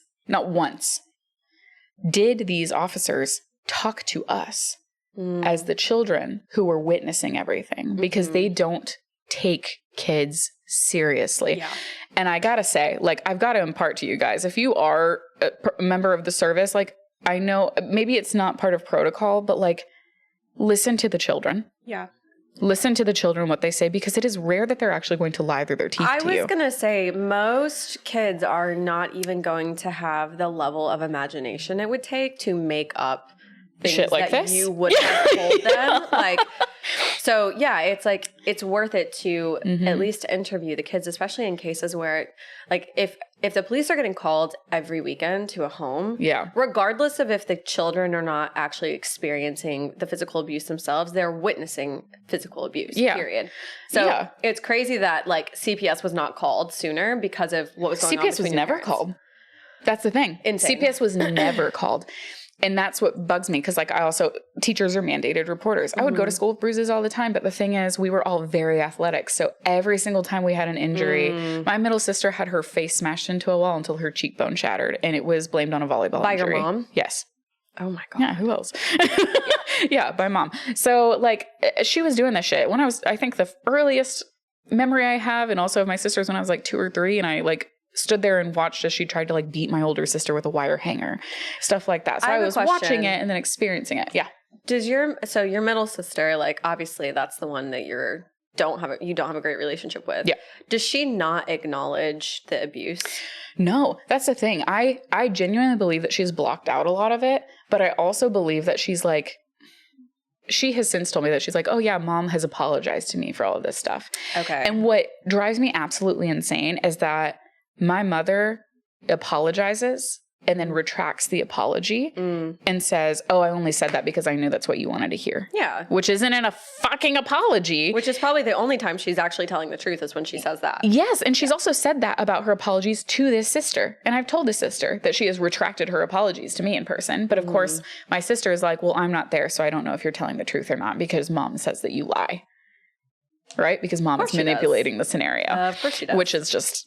did these officers talk to us as the children who were witnessing everything because they don't take kids seriously. Yeah. And I gotta say, like, I've got to impart to you guys, if you are a member of the service, like, I know maybe it's not part of protocol, but like, listen to the children. Yeah. Listen to the children, what they say, because it is rare that they're actually going to lie through their teeth to you. I was going to say, most kids are not even going to have the level of imagination it would take to make up things shit like that this? You would have told them. Like, so yeah, it's like, it's worth it to at least interview the kids, especially in cases where, like, if the police are getting called every weekend to a home, regardless of if the children are not actually experiencing the physical abuse themselves, they're witnessing physical abuse, period. So it's crazy that, like, CPS was not called sooner because of what was going on. CPS was never called. That's the thing. Insane. CPS was never called. And that's what bugs me, because, like, teachers are mandated reporters. I would go to school with bruises all the time, but the thing is, we were all very athletic. So every single time we had an injury, my middle sister had her face smashed into a wall until her cheekbone shattered, and it was blamed on a volleyball injury. By your mom? Yes. Oh my God. Yeah, who else? Yeah, by mom. So, like, she was doing this shit when I think the earliest memory I have, and also of my sister's, when I was like 2 or 3, and I, like, stood there and watched as she tried to, like, beat my older sister with a wire hanger, stuff like that. So I was watching it and then experiencing it. Yeah. Does your middle sister, like, obviously that's the one that you don't have a great relationship with. Yeah. Does she not acknowledge the abuse? No, that's the thing. I genuinely believe that she's blocked out a lot of it, but I also believe that she's like, she has since told me that she's like, oh yeah, mom has apologized to me for all of this stuff. Okay. And what drives me absolutely insane is that my mother apologizes and then retracts the apology and says, oh, I only said that because I knew that's what you wanted to hear. Yeah. Which isn't a fucking apology. Which is probably the only time she's actually telling the truth is when she says that. Yes. And she's also said that about her apologies to this sister. And I've told this sister that she has retracted her apologies to me in person. But of course, my sister is like, well, I'm not there, so I don't know if you're telling the truth or not, because mom says that you lie. Right? Because mom is manipulating the scenario. Of course she does. Which is just,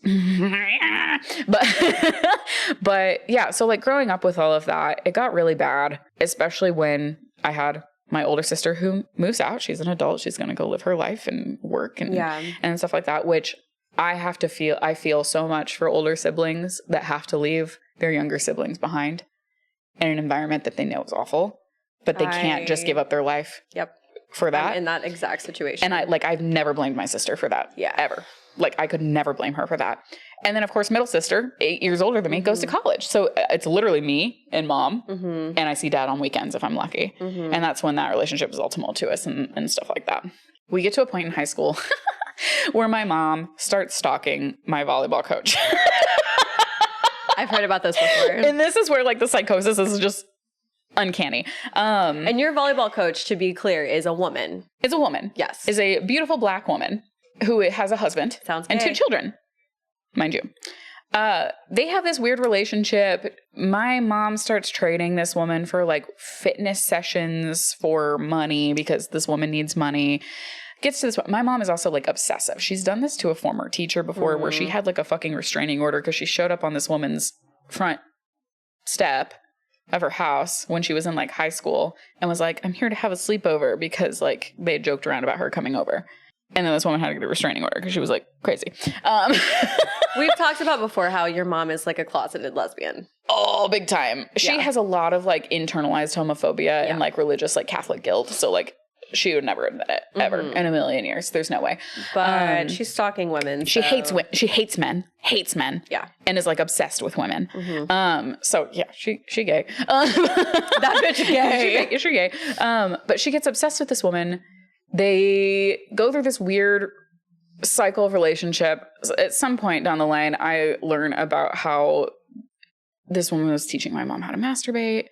but yeah. So, like, growing up with all of that, it got really bad, especially when I had my older sister who moves out. She's an adult. She's going to go live her life and work and stuff like that, which I feel so much for older siblings that have to leave their younger siblings behind in an environment that they know is awful, but they can't just give up their life. For that. I'm in that exact situation. And I've never blamed my sister for that. Yeah. Ever. Like, I could never blame her for that. And then, of course, middle sister, 8 years older than me, goes to college. So it's literally me and mom. And I see dad on weekends if I'm lucky. And that's when that relationship is all tumultuous and stuff like that. We get to a point in high school where my mom starts stalking my volleyball coach. I've heard about this before. And this is where, like, the psychosis is just uncanny. And your volleyball coach, to be clear, is a woman. Is a woman. Yes. Is a beautiful black woman who has a husband. Sounds and gay. 2 children, mind you. They have this weird relationship. My mom starts trading this woman for, like, fitness sessions for money because this woman needs money. Gets to this. My mom is also, like, obsessive. She's done this to a former teacher before where she had, like, a fucking restraining order because she showed up on this woman's front step of her house when she was in, like, high school and was like, I'm here to have a sleepover because, like, they had joked around about her coming over. And then this woman had to get a restraining order because she was, like, crazy. We've talked about before how your mom is, like, a closeted lesbian. Oh, big time. She has a lot of, like, internalized homophobia and, like, religious, like, Catholic guilt. So, like, she would never admit it ever in a million years. There's no way. But she's stalking women. She hates women. She hates men. Hates men. Yeah. And is, like, obsessed with women. So yeah, she gay. That bitch gay. She gay. But she gets obsessed with this woman. They go through this weird cycle of relationship. At some point down the line, I learn about how this woman was teaching my mom how to masturbate.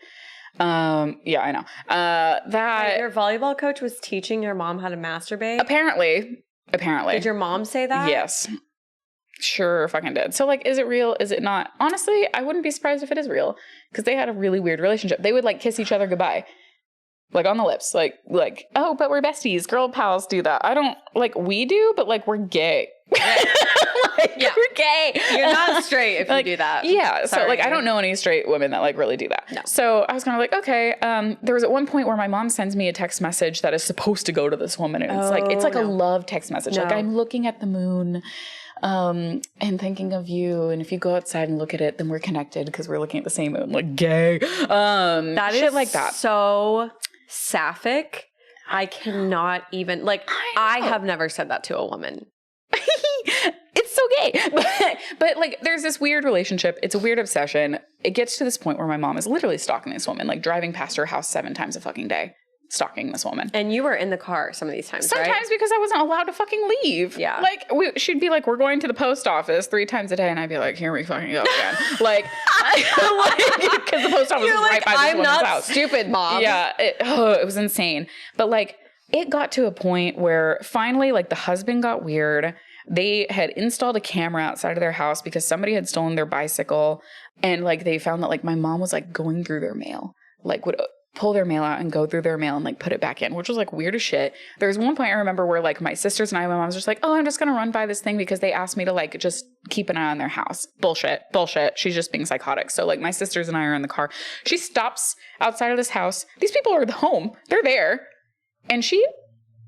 Yeah, I know. That your volleyball coach was teaching your mom how to masturbate? Apparently. Did your mom say that? Yes. Sure fucking did. So, like, is it real? Is it not? Honestly, I wouldn't be surprised if it is real because they had a really weird relationship. They would, like, kiss each other goodbye. Like, on the lips. Like, oh, but we're besties. Girl pals do that. I don't, like, we do, but, like, we're gay. Like, yeah. We're gay. You're not straight if like, you do that. Yeah. Sorry. So, like, I don't know any straight women that, like, really do that. No. So I was kind of like, okay. There was at one point where my mom sends me a text message that is supposed to go to this woman. And it's like a love text message. No. Like, I'm looking at the moon. And thinking of you, and if you go outside and look at it, then we're connected because we're looking at the same moon. Like, gay. That shit is like that. So sapphic. I cannot even, like, I have never said that to a woman. It's so gay. But like, there's this weird relationship. It's a weird obsession. It gets to this point where my mom is literally stalking this woman, like driving past her house 7 times a fucking day. stalking this woman. And you were in the car some of these times, Sometimes right? because I wasn't allowed to fucking leave. Yeah. Like, she'd be like, we're going to the post office 3 times a day. And I'd be like, here we fucking go again. Like, because the post office You're is like, right by this I'm woman's not house. stupid, Mom. Yeah. It was insane. But like, it got to a point where finally, like, the husband got weird. They had installed a camera outside of their house because somebody had stolen their bicycle. And like, they found that like my mom was like going through their mail, like would pull their mail out and go through their mail and like put it back in, which was like weird as shit. There was one point I remember where like my sisters and my mom was just like, oh, I'm just going to run by this thing because they asked me to like just keep an eye on their house. Bullshit. She's just being psychotic. So like my sisters and I are in the car. She stops outside of this house. These people are home. They're there. And she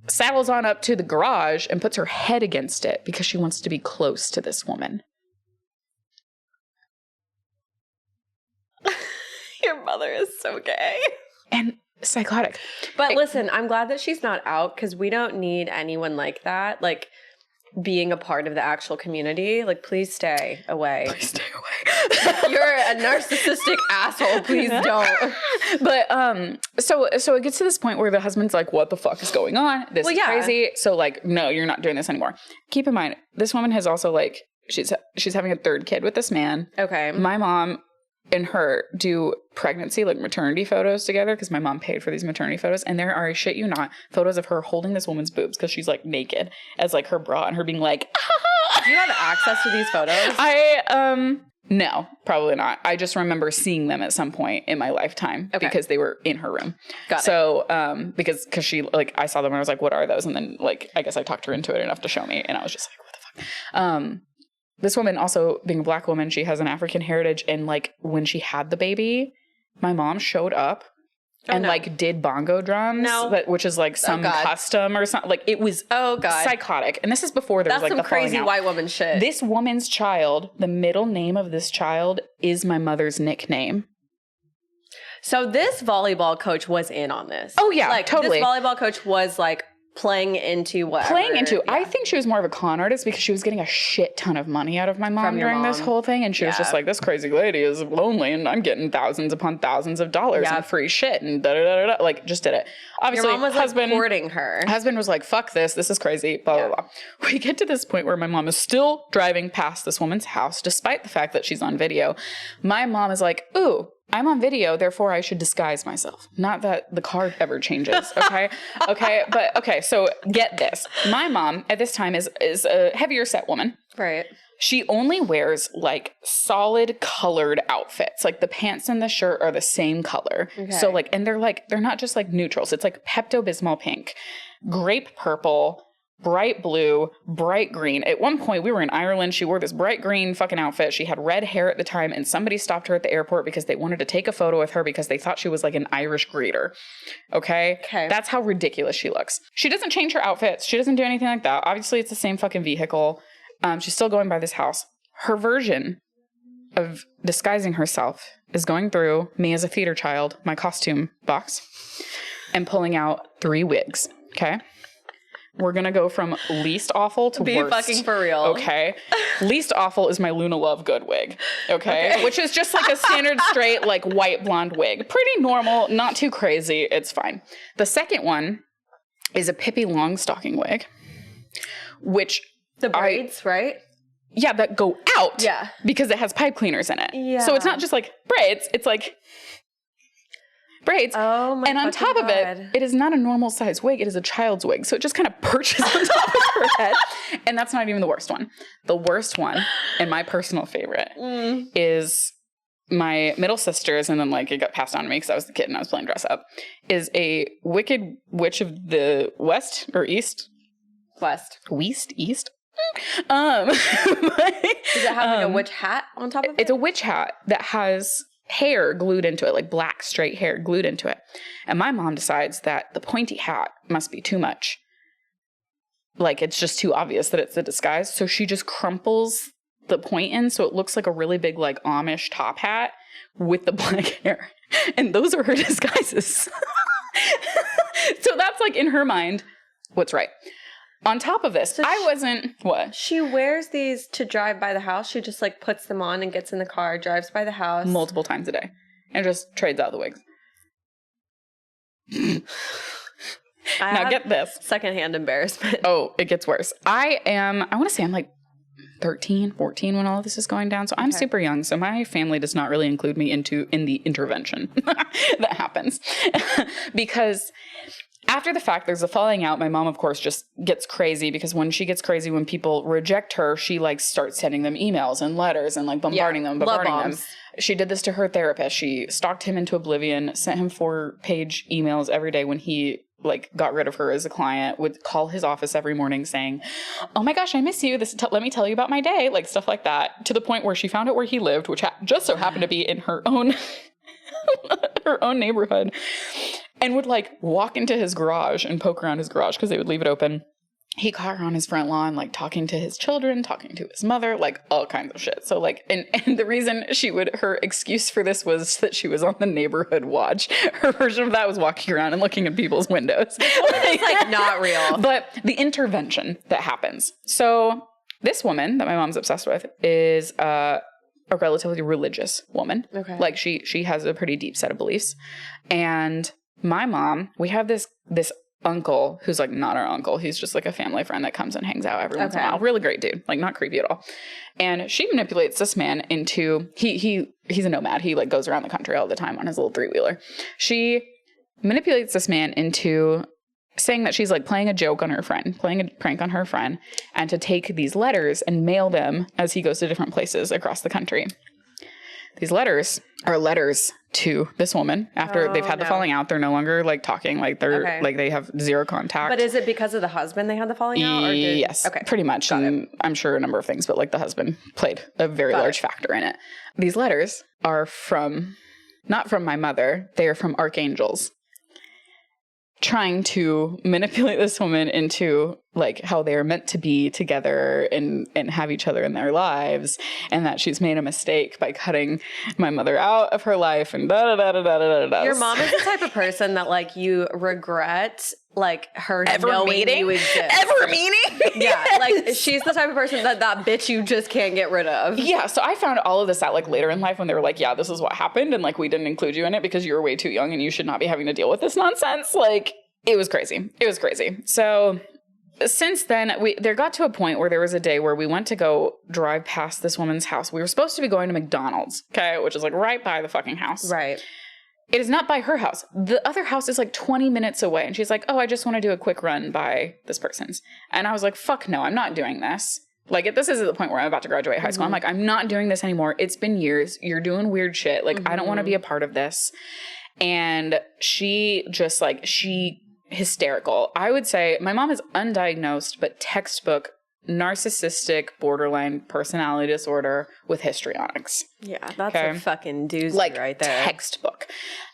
saddles on up to the garage and puts her head against it because she wants to be close to this woman. Your mother is so gay. And psychotic. But listen, I'm glad that she's not out because we don't need anyone like that, like being a part of the actual community. Like, please stay away. Please stay away. You're a narcissistic asshole. Please don't. But so it gets to this point where the husband's like, what the fuck is going on? This is crazy. So like, no, you're not doing this anymore. Keep in mind, this woman has also like, she's having a 3rd kid with this man. Okay. My mom and her do pregnancy, like maternity photos together because my mom paid for these maternity photos. And there are, I shit you not, photos of her holding this woman's boobs because she's like naked as like her bra and her being like, do you have access to these photos? No, probably not. I just remember seeing them at some point in my lifetime because they were in her room. Got it. So, because she, like, I saw them and I was like, what are those? And then like, I guess I talked her into it enough to show me. And I was just like, what the fuck? This woman also being a Black woman, she has an African heritage. And like when she had the baby, my mom showed up and like did bongo drums, which is like some custom or something. Like it was psychotic. And this is before there was like the crazy white woman shit. This woman's child, the middle name of this child is my mother's nickname. So this volleyball coach was in on this. Oh yeah, like, totally. This volleyball coach was like playing into what? I think she was more of a con artist because she was getting a shit ton of money out of my mom during this whole thing. And she was just like, this crazy lady is lonely and I'm getting thousands upon thousands of dollars and free shit and da-da-da-da-da. Like, just did it. Obviously, your mom was like courting her. Husband was like, fuck this is crazy, blah, blah, blah. We get to this point where my mom is still driving past this woman's house, despite the fact that she's on video. My mom is like, ooh, I'm on video, therefore I should disguise myself. Not that the car ever changes, okay? Okay, so get this. My mom at this time is a heavier set woman. Right. She only wears like solid colored outfits. Like the pants and the shirt are the same color. Okay. So like, and they're not just like neutrals. It's like Pepto-Bismol pink, grape purple, bright blue, bright green. At one point, we were in Ireland. She wore this bright green fucking outfit. She had red hair at the time, and somebody stopped her at the airport because they wanted to take a photo with her because they thought she was like an Irish greeter. Okay? That's how ridiculous she looks. She doesn't change her outfits. She doesn't do anything like that. Obviously, it's the same fucking vehicle. She's still going by this house. Her version of disguising herself is going through me as a theater child, my costume box, and pulling out 3 wigs. Okay? We're going to go from least awful to worst. Be fucking for real. Okay. Least awful is my Luna Lovegood wig. Okay. Which is just like a standard straight, like white blonde wig. Pretty normal, not too crazy. It's fine. The second one is a Pippi Longstocking wig, which the braids, right? Yeah, that go out. Yeah. Because it has pipe cleaners in it. Yeah. So it's not just like braids. It's like braids. Oh my God. And on top of it is not a normal size wig. It is a child's wig. So it just kind of perches on top of her head. And that's not even the worst one. The worst one, and my personal favorite, is my middle sister's, and then like it got passed on to me because I was the kid and I was playing dress up, is a Wicked Witch of the West or East? West. East? Does it have like a witch hat on top of it? It's a witch hat that has hair glued into it, like black straight hair glued into it. And my mom decides that the pointy hat must be too much. Like it's just too obvious that it's a disguise. So she just crumples the point in so it looks like a really big like Amish top hat with the black hair. And those are her disguises. So that's like in her mind what's right. On top of this, so what? She wears these to drive by the house. She just like puts them on and gets in the car, drives by the house. Multiple times a day. And just trades out the wigs. Now get this. Secondhand embarrassment. Oh, it gets worse. I want to say I'm like 13, 14 when all of this is going down. So I'm super young. So my family does not really include me in the intervention that happens. Because after the fact, there's a falling out. My mom, of course, just gets crazy because when she gets crazy, when people reject her, she like starts sending them emails and letters and like bombarding them. She did this to her therapist. She stalked him into oblivion, sent him 4-page emails every day when he like got rid of her as a client, would call his office every morning saying, oh my gosh, I miss you. Let me tell you about my day. Like stuff like that, to the point where she found out where he lived, which just so happened to be in her own, her own neighborhood, and would like walk into his garage and poke around his garage because they would leave it open. He caught her on his front lawn, like talking to his children, talking to his mother, like all kinds of shit. So like, and the reason her excuse for this was that she was on the neighborhood watch. Her version of that was walking around and looking at people's windows. It's like not real. But the intervention that happens. So this woman that my mom's obsessed with is a relatively religious woman. Okay. Like she has a pretty deep set of beliefs. And my mom, we have this uncle who's like not our uncle. He's just like a family friend that comes and hangs out every once in a while. Really great dude. Like not creepy at all. And she manipulates this man into, he's a nomad. He like goes around the country all the time on his little 3-wheeler. She manipulates this man into saying that she's like playing a joke on her friend, playing a prank on her friend, and to take these letters and mail them as he goes to different places across the country. These letters are letters to this woman after they've had the falling out. They're no longer like talking, like they're like they have zero contact. But is it because of the husband they had the falling out? Or yes, pretty much. And I'm sure a number of things, but like the husband played a very large factor in it. These letters are not from my mother. They are from archangels trying to manipulate this woman into like how they are meant to be together and have each other in their lives, and that she's made a mistake by cutting my mother out of her life and da-da-da-da-da-da-da. Your mom is the type of person that like you regret like her knowing you exist. Ever meeting? Yeah, like she's the type of person that bitch you just can't get rid of. Yeah, so I found all of this out like later in life when they were like, yeah, this is what happened, and like we didn't include you in it because you were way too young and you should not be having to deal with this nonsense. Like it was crazy. It was crazy. So since then, there got to a point where there was a day where we went to go drive past this woman's house. We were supposed to be going to McDonald's, okay, which is like right by the fucking house. Right. It is not by her house. The other house is like 20 minutes away. And she's like, oh, I just want to do a quick run by this person's. And I was like, fuck no, I'm not doing this. Like, this is at the point where I'm about to graduate high school. I'm like, I'm not doing this anymore. It's been years. You're doing weird shit. Like, I don't want to be a part of this. And she just like, hysterical. I would say my mom is undiagnosed, but textbook narcissistic borderline personality disorder with histrionics. Yeah, that's a fucking doozy like, right there. Textbook.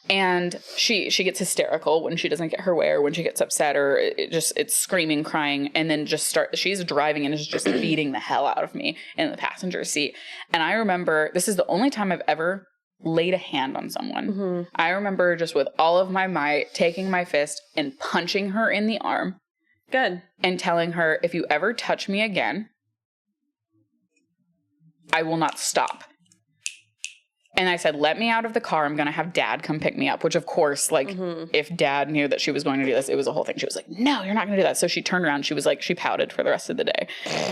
And she gets hysterical when she doesn't get her way or when she gets upset or it's screaming, crying, and then she's driving and is just beating the hell out of me in the passenger seat. And I remember this is the only time I've ever laid a hand on someone. I remember just with all of my might taking my fist and punching her in the arm. Good. And telling her, if you ever touch me again, I will not stop. And I said, let me out of the car. I'm going to have dad come pick me up, which of course, like if dad knew that she was going to do this, it was a whole thing. She was like, no, you're not going to do that. So she turned around. She was like, she pouted for the rest of the day.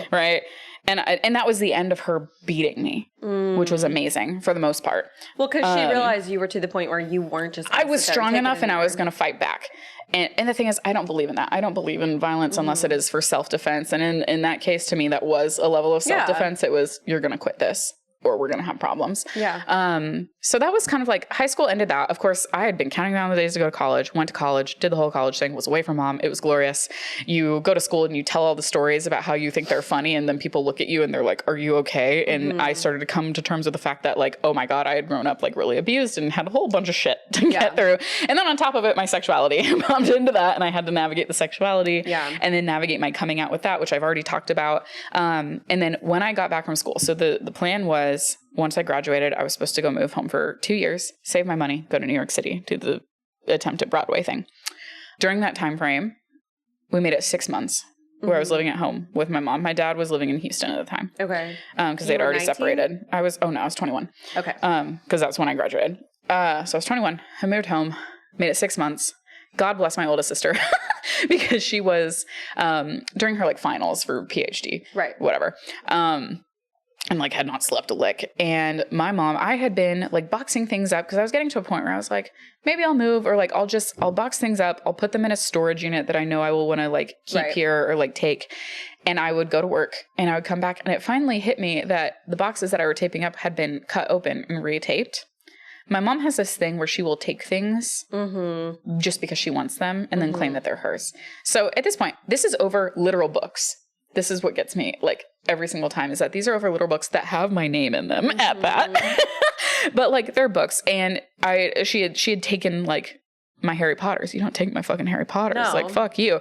Right. And that was the end of her beating me, which was amazing for the most part. Well, because she realized you were to the point where you weren't just. I was strong enough and I was going to fight back. And the thing is, I don't believe in that. I don't believe in violence unless it is for self-defense. And in that case, to me, that was a level of self-defense. It was, you're going to quit this or we're going to have problems. Yeah. So that was kind of like high school ended that. Of course, I had been counting down the days to go to college, went to college, did the whole college thing, was away from mom. It was glorious. You go to school and you tell all the stories about how you think they're funny. And then people look at you and they're like, are you okay? And I started to come to terms with the fact that like, oh my God, I had grown up like really abused and had a whole bunch of shit to get through. And then on top of it, my sexuality bumped into that. And I had to navigate the sexuality and then navigate my coming out with that, which I've already talked about. And then when I got back from school, so the plan was, once I graduated, I was supposed to go move home for 2 years, save my money, go to New York City, do the attempt at Broadway thing. During that time frame, we made it 6 months where I was living at home with my mom. My dad was living in Houston at the time. Okay. Because they'd already 19? separated. I was 21. Okay. Because that's when I graduated. So I was 21. I moved home, made it 6 months, God bless my oldest sister because she was, during her like finals for PhD, right. Whatever. And like had not slept a lick. And my mom, I had been like boxing things up because I was getting to a point where I was like, maybe I'll move, or like I'll box things up. I'll put them in a storage unit that I know I will want to like keep here or like take. And I would go to work and I would come back, and it finally hit me that the boxes that I were taping up had been cut open and retaped. My mom has this thing where she will take things just because she wants them and then claim that they're hers. So at this point, this is over literal books. This is what gets me like every single time, is that these are over literal books that have my name in them at that. But like they're books. And she had taken like my Harry Potters. You don't take my fucking Harry Potters. No. Like, fuck you.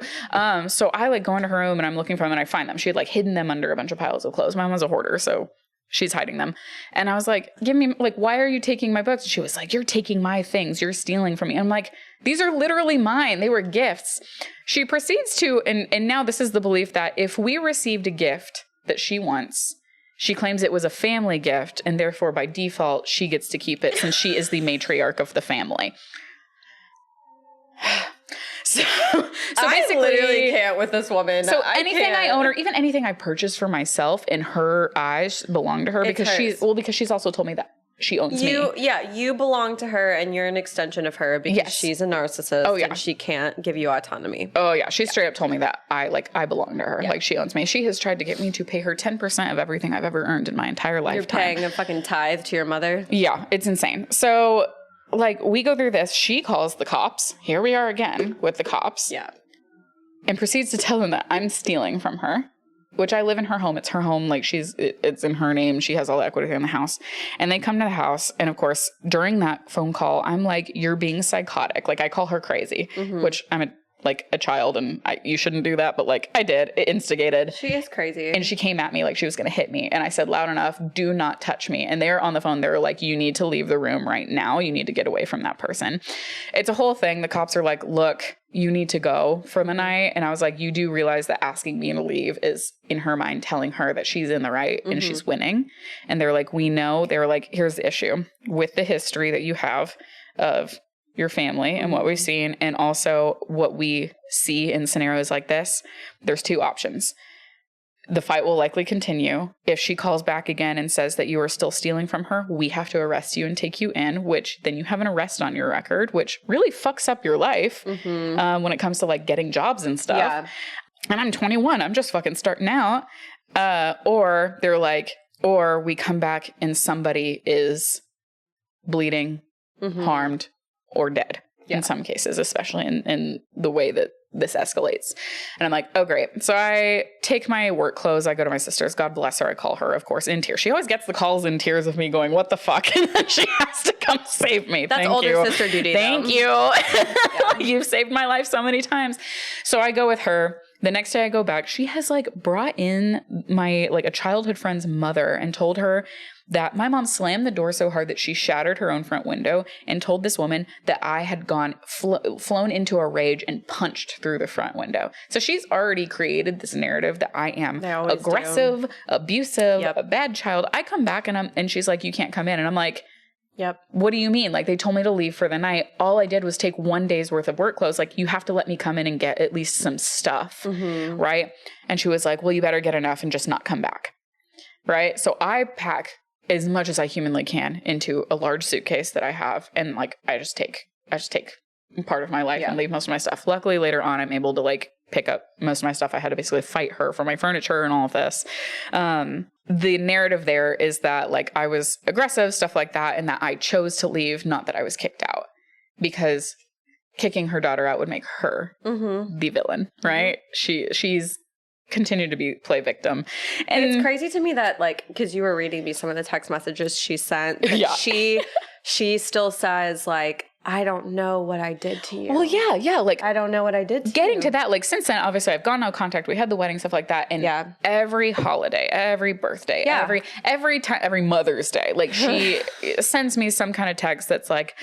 So I like go into her room and I'm looking for them and I find them. She had like hidden them under a bunch of piles of clothes. My mom was a hoarder, so she's hiding them. And I was like, give me, like, why are you taking my books? She was like, you're taking my things. You're stealing from me. I'm like, these are literally mine. They were gifts. She proceeds to, and now this is the belief that if we received a gift that she wants, she claims it was a family gift, and therefore by default, she gets to keep it since she is the matriarch of the family. So basically, I literally can't with this woman. So anything I own, or even anything I purchase for myself, in her eyes belong to her because she's also told me that she owns me. Yeah, you belong to her and you're an extension of her because she's a narcissist and she can't give you autonomy. Oh yeah, she straight up told me that I belong to her. Yeah. Like she owns me. She has tried to get me to pay her 10% of everything I've ever earned in my entire lifetime. You're paying a fucking tithe to your mother? Yeah, it's insane. So like we go through this, she calls the cops. Here we are again with the cops. Yeah. And proceeds to tell them that I'm stealing from her, which I live in her home. It's her home. Like it's in her name. She has all the equity in the house. And they come to the house. And of course, during that phone call, I'm like, you're being psychotic. Like I call her crazy, which I'm a child and you shouldn't do that. But like I did, it instigated. She is crazy. And she came at me like she was going to hit me. And I said loud enough, do not touch me. And they're on the phone. They're like, you need to leave the room right now. You need to get away from that person. It's a whole thing. The cops are like, look, you need to go for the night. And I was like, you do realize that asking me to leave is in her mind telling her that she's in the right and she's winning. And they're like, we know. They were like, here's the issue with the history that you have of your family and what we've seen, and also what we see in scenarios like this. There's two options. The fight will likely continue. If she calls back again and says that you are still stealing from her, we have to arrest you and take you in, which then you have an arrest on your record, which really fucks up your life when it comes to like getting jobs and stuff. Yeah. And I'm 21. I'm just fucking starting out. Or they're like, or we come back and somebody is bleeding, harmed, or dead in some cases, especially in the way that this escalates. And I'm like, oh, great. So I take my work clothes. I go to my sister's. God bless her. I call her, of course, in tears. She always gets the calls in tears of me going, what the fuck? And then she has to come save me. That's older sister duty. Thank you. You've saved my life so many times. So I go with her. The next day I go back. She has like brought in my like a childhood friend's mother and told her that my mom slammed the door so hard that she shattered her own front window and told this woman that I had flown into a rage and punched through the front window. So she's already created this narrative that I am aggressive, abusive, a bad child. I come back and she's like, you can't come in. And I'm like, yep. What do you mean? Like they told me to leave for the night. All I did was take 1 day's worth of work clothes. Like you have to let me come in and get at least some stuff. Right. And she was like, well, you better get enough and just not come back. Right. So I pack as much as I humanly can into a large suitcase that I have. And like, I just take part of my life and leave most of my stuff. Luckily later on, I'm able to like pick up most of my stuff. I had to basically fight her for my furniture and all of this. The narrative there is that like I was aggressive, stuff like that. And that I chose to leave, not that I was kicked out, because kicking her daughter out would make her the villain. Right. She's continue to play victim. And it's crazy to me that like, because you were reading me some of the text messages she sent, she still says like, I don't know what I did to you. Well, yeah. Like, I don't know what I did to you. Getting to that, like, since then, obviously, I've gone no contact. We had the wedding, stuff like that. And every holiday, every birthday, every time, every Mother's Day, like, she sends me some kind of text that's like,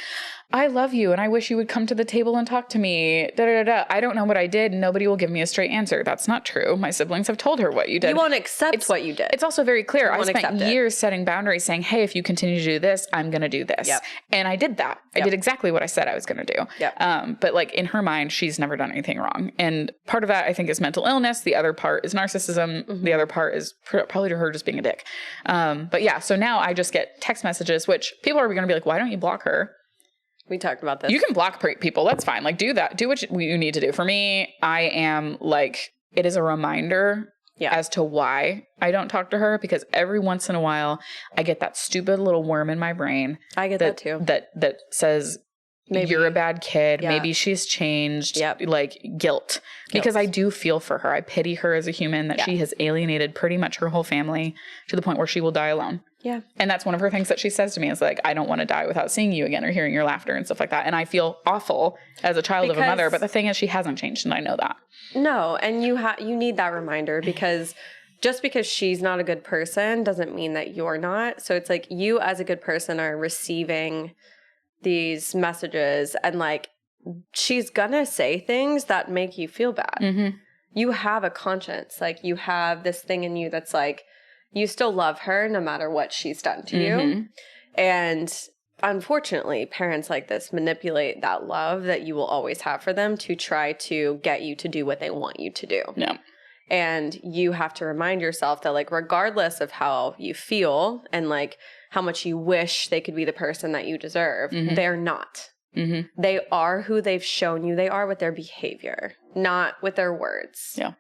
I love you and I wish you would come to the table and talk to me. Da, da, da, da. I don't know what I did. Nobody will give me a straight answer. That's not true. My siblings have told her what you did. You won't accept what you did. It's also very clear. I spent accept it. years setting boundaries saying, hey, if you continue to do this, I'm going to do this. Yep. And I did that. I did exactly what I said I was going to do. Yep. But like in her mind, she's never done anything wrong. And part of that I think is mental illness. The other part is narcissism. The other part is probably to her just being a dick. But yeah, so now I just get text messages, which people are going to be like, why don't you block her? We talked about this. You can block people. That's fine. Like do that. Do what you need to do. For me, I am like, it is a reminder as to why I don't talk to her, because every once in a while I get that stupid little worm in my brain. I get that too. That says, maybe you're a bad kid. Yeah. Maybe she's changed. Yep. Like guilt. Because I do feel for her. I pity her as a human, that she has alienated pretty much her whole family to the point where she will die alone. Yeah. And that's one of her things that she says to me is like, I don't want to die without seeing you again or hearing your laughter and stuff like that. And I feel awful as a child of a mother. But the thing is, she hasn't changed, and I know that. No. And you need that reminder, because just because she's not a good person doesn't mean that you're not. So it's like you as a good person are receiving these messages, and like she's gonna say things that make you feel bad. Mm-hmm. You have a conscience. Like you have this thing in you that's like, you still love her no matter what she's done to you. And unfortunately, parents like this manipulate that love that you will always have for them to try to get you to do what they want you to do. Yeah. And you have to remind yourself that like, regardless of how you feel and like how much you wish they could be the person that you deserve, they're not. They are who they've shown you they are with their behavior, not with their words. Yeah.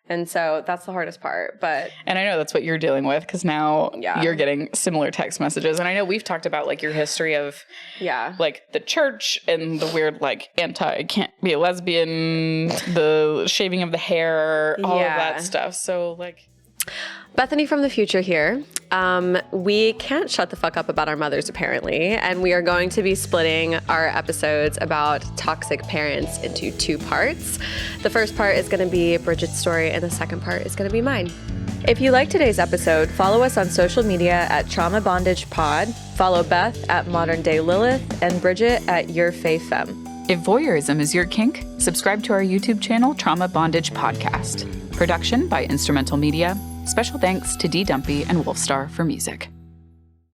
And so that's the hardest part. And I know that's what you're dealing with, because now you're getting similar text messages. And I know we've talked about like your history of like the church and the weird like can't be a lesbian, the shaving of the hair, all of that stuff. So like... Bethany from the future here. We can't shut the fuck up about our mothers, apparently, and we are going to be splitting our episodes about toxic parents into 2 parts. The first part is going to be Bridget's story, and the second part is going to be mine. If you like today's episode, follow us on social media at Trauma Bondage Pod. Follow Beth at Modern Day Lilith and Bridget at Your Fae Femme. If voyeurism is your kink, subscribe to our YouTube channel, Trauma Bondage Podcast. Production by Instrumental Media. Special thanks to D. Dumpy and Wolfstar for music.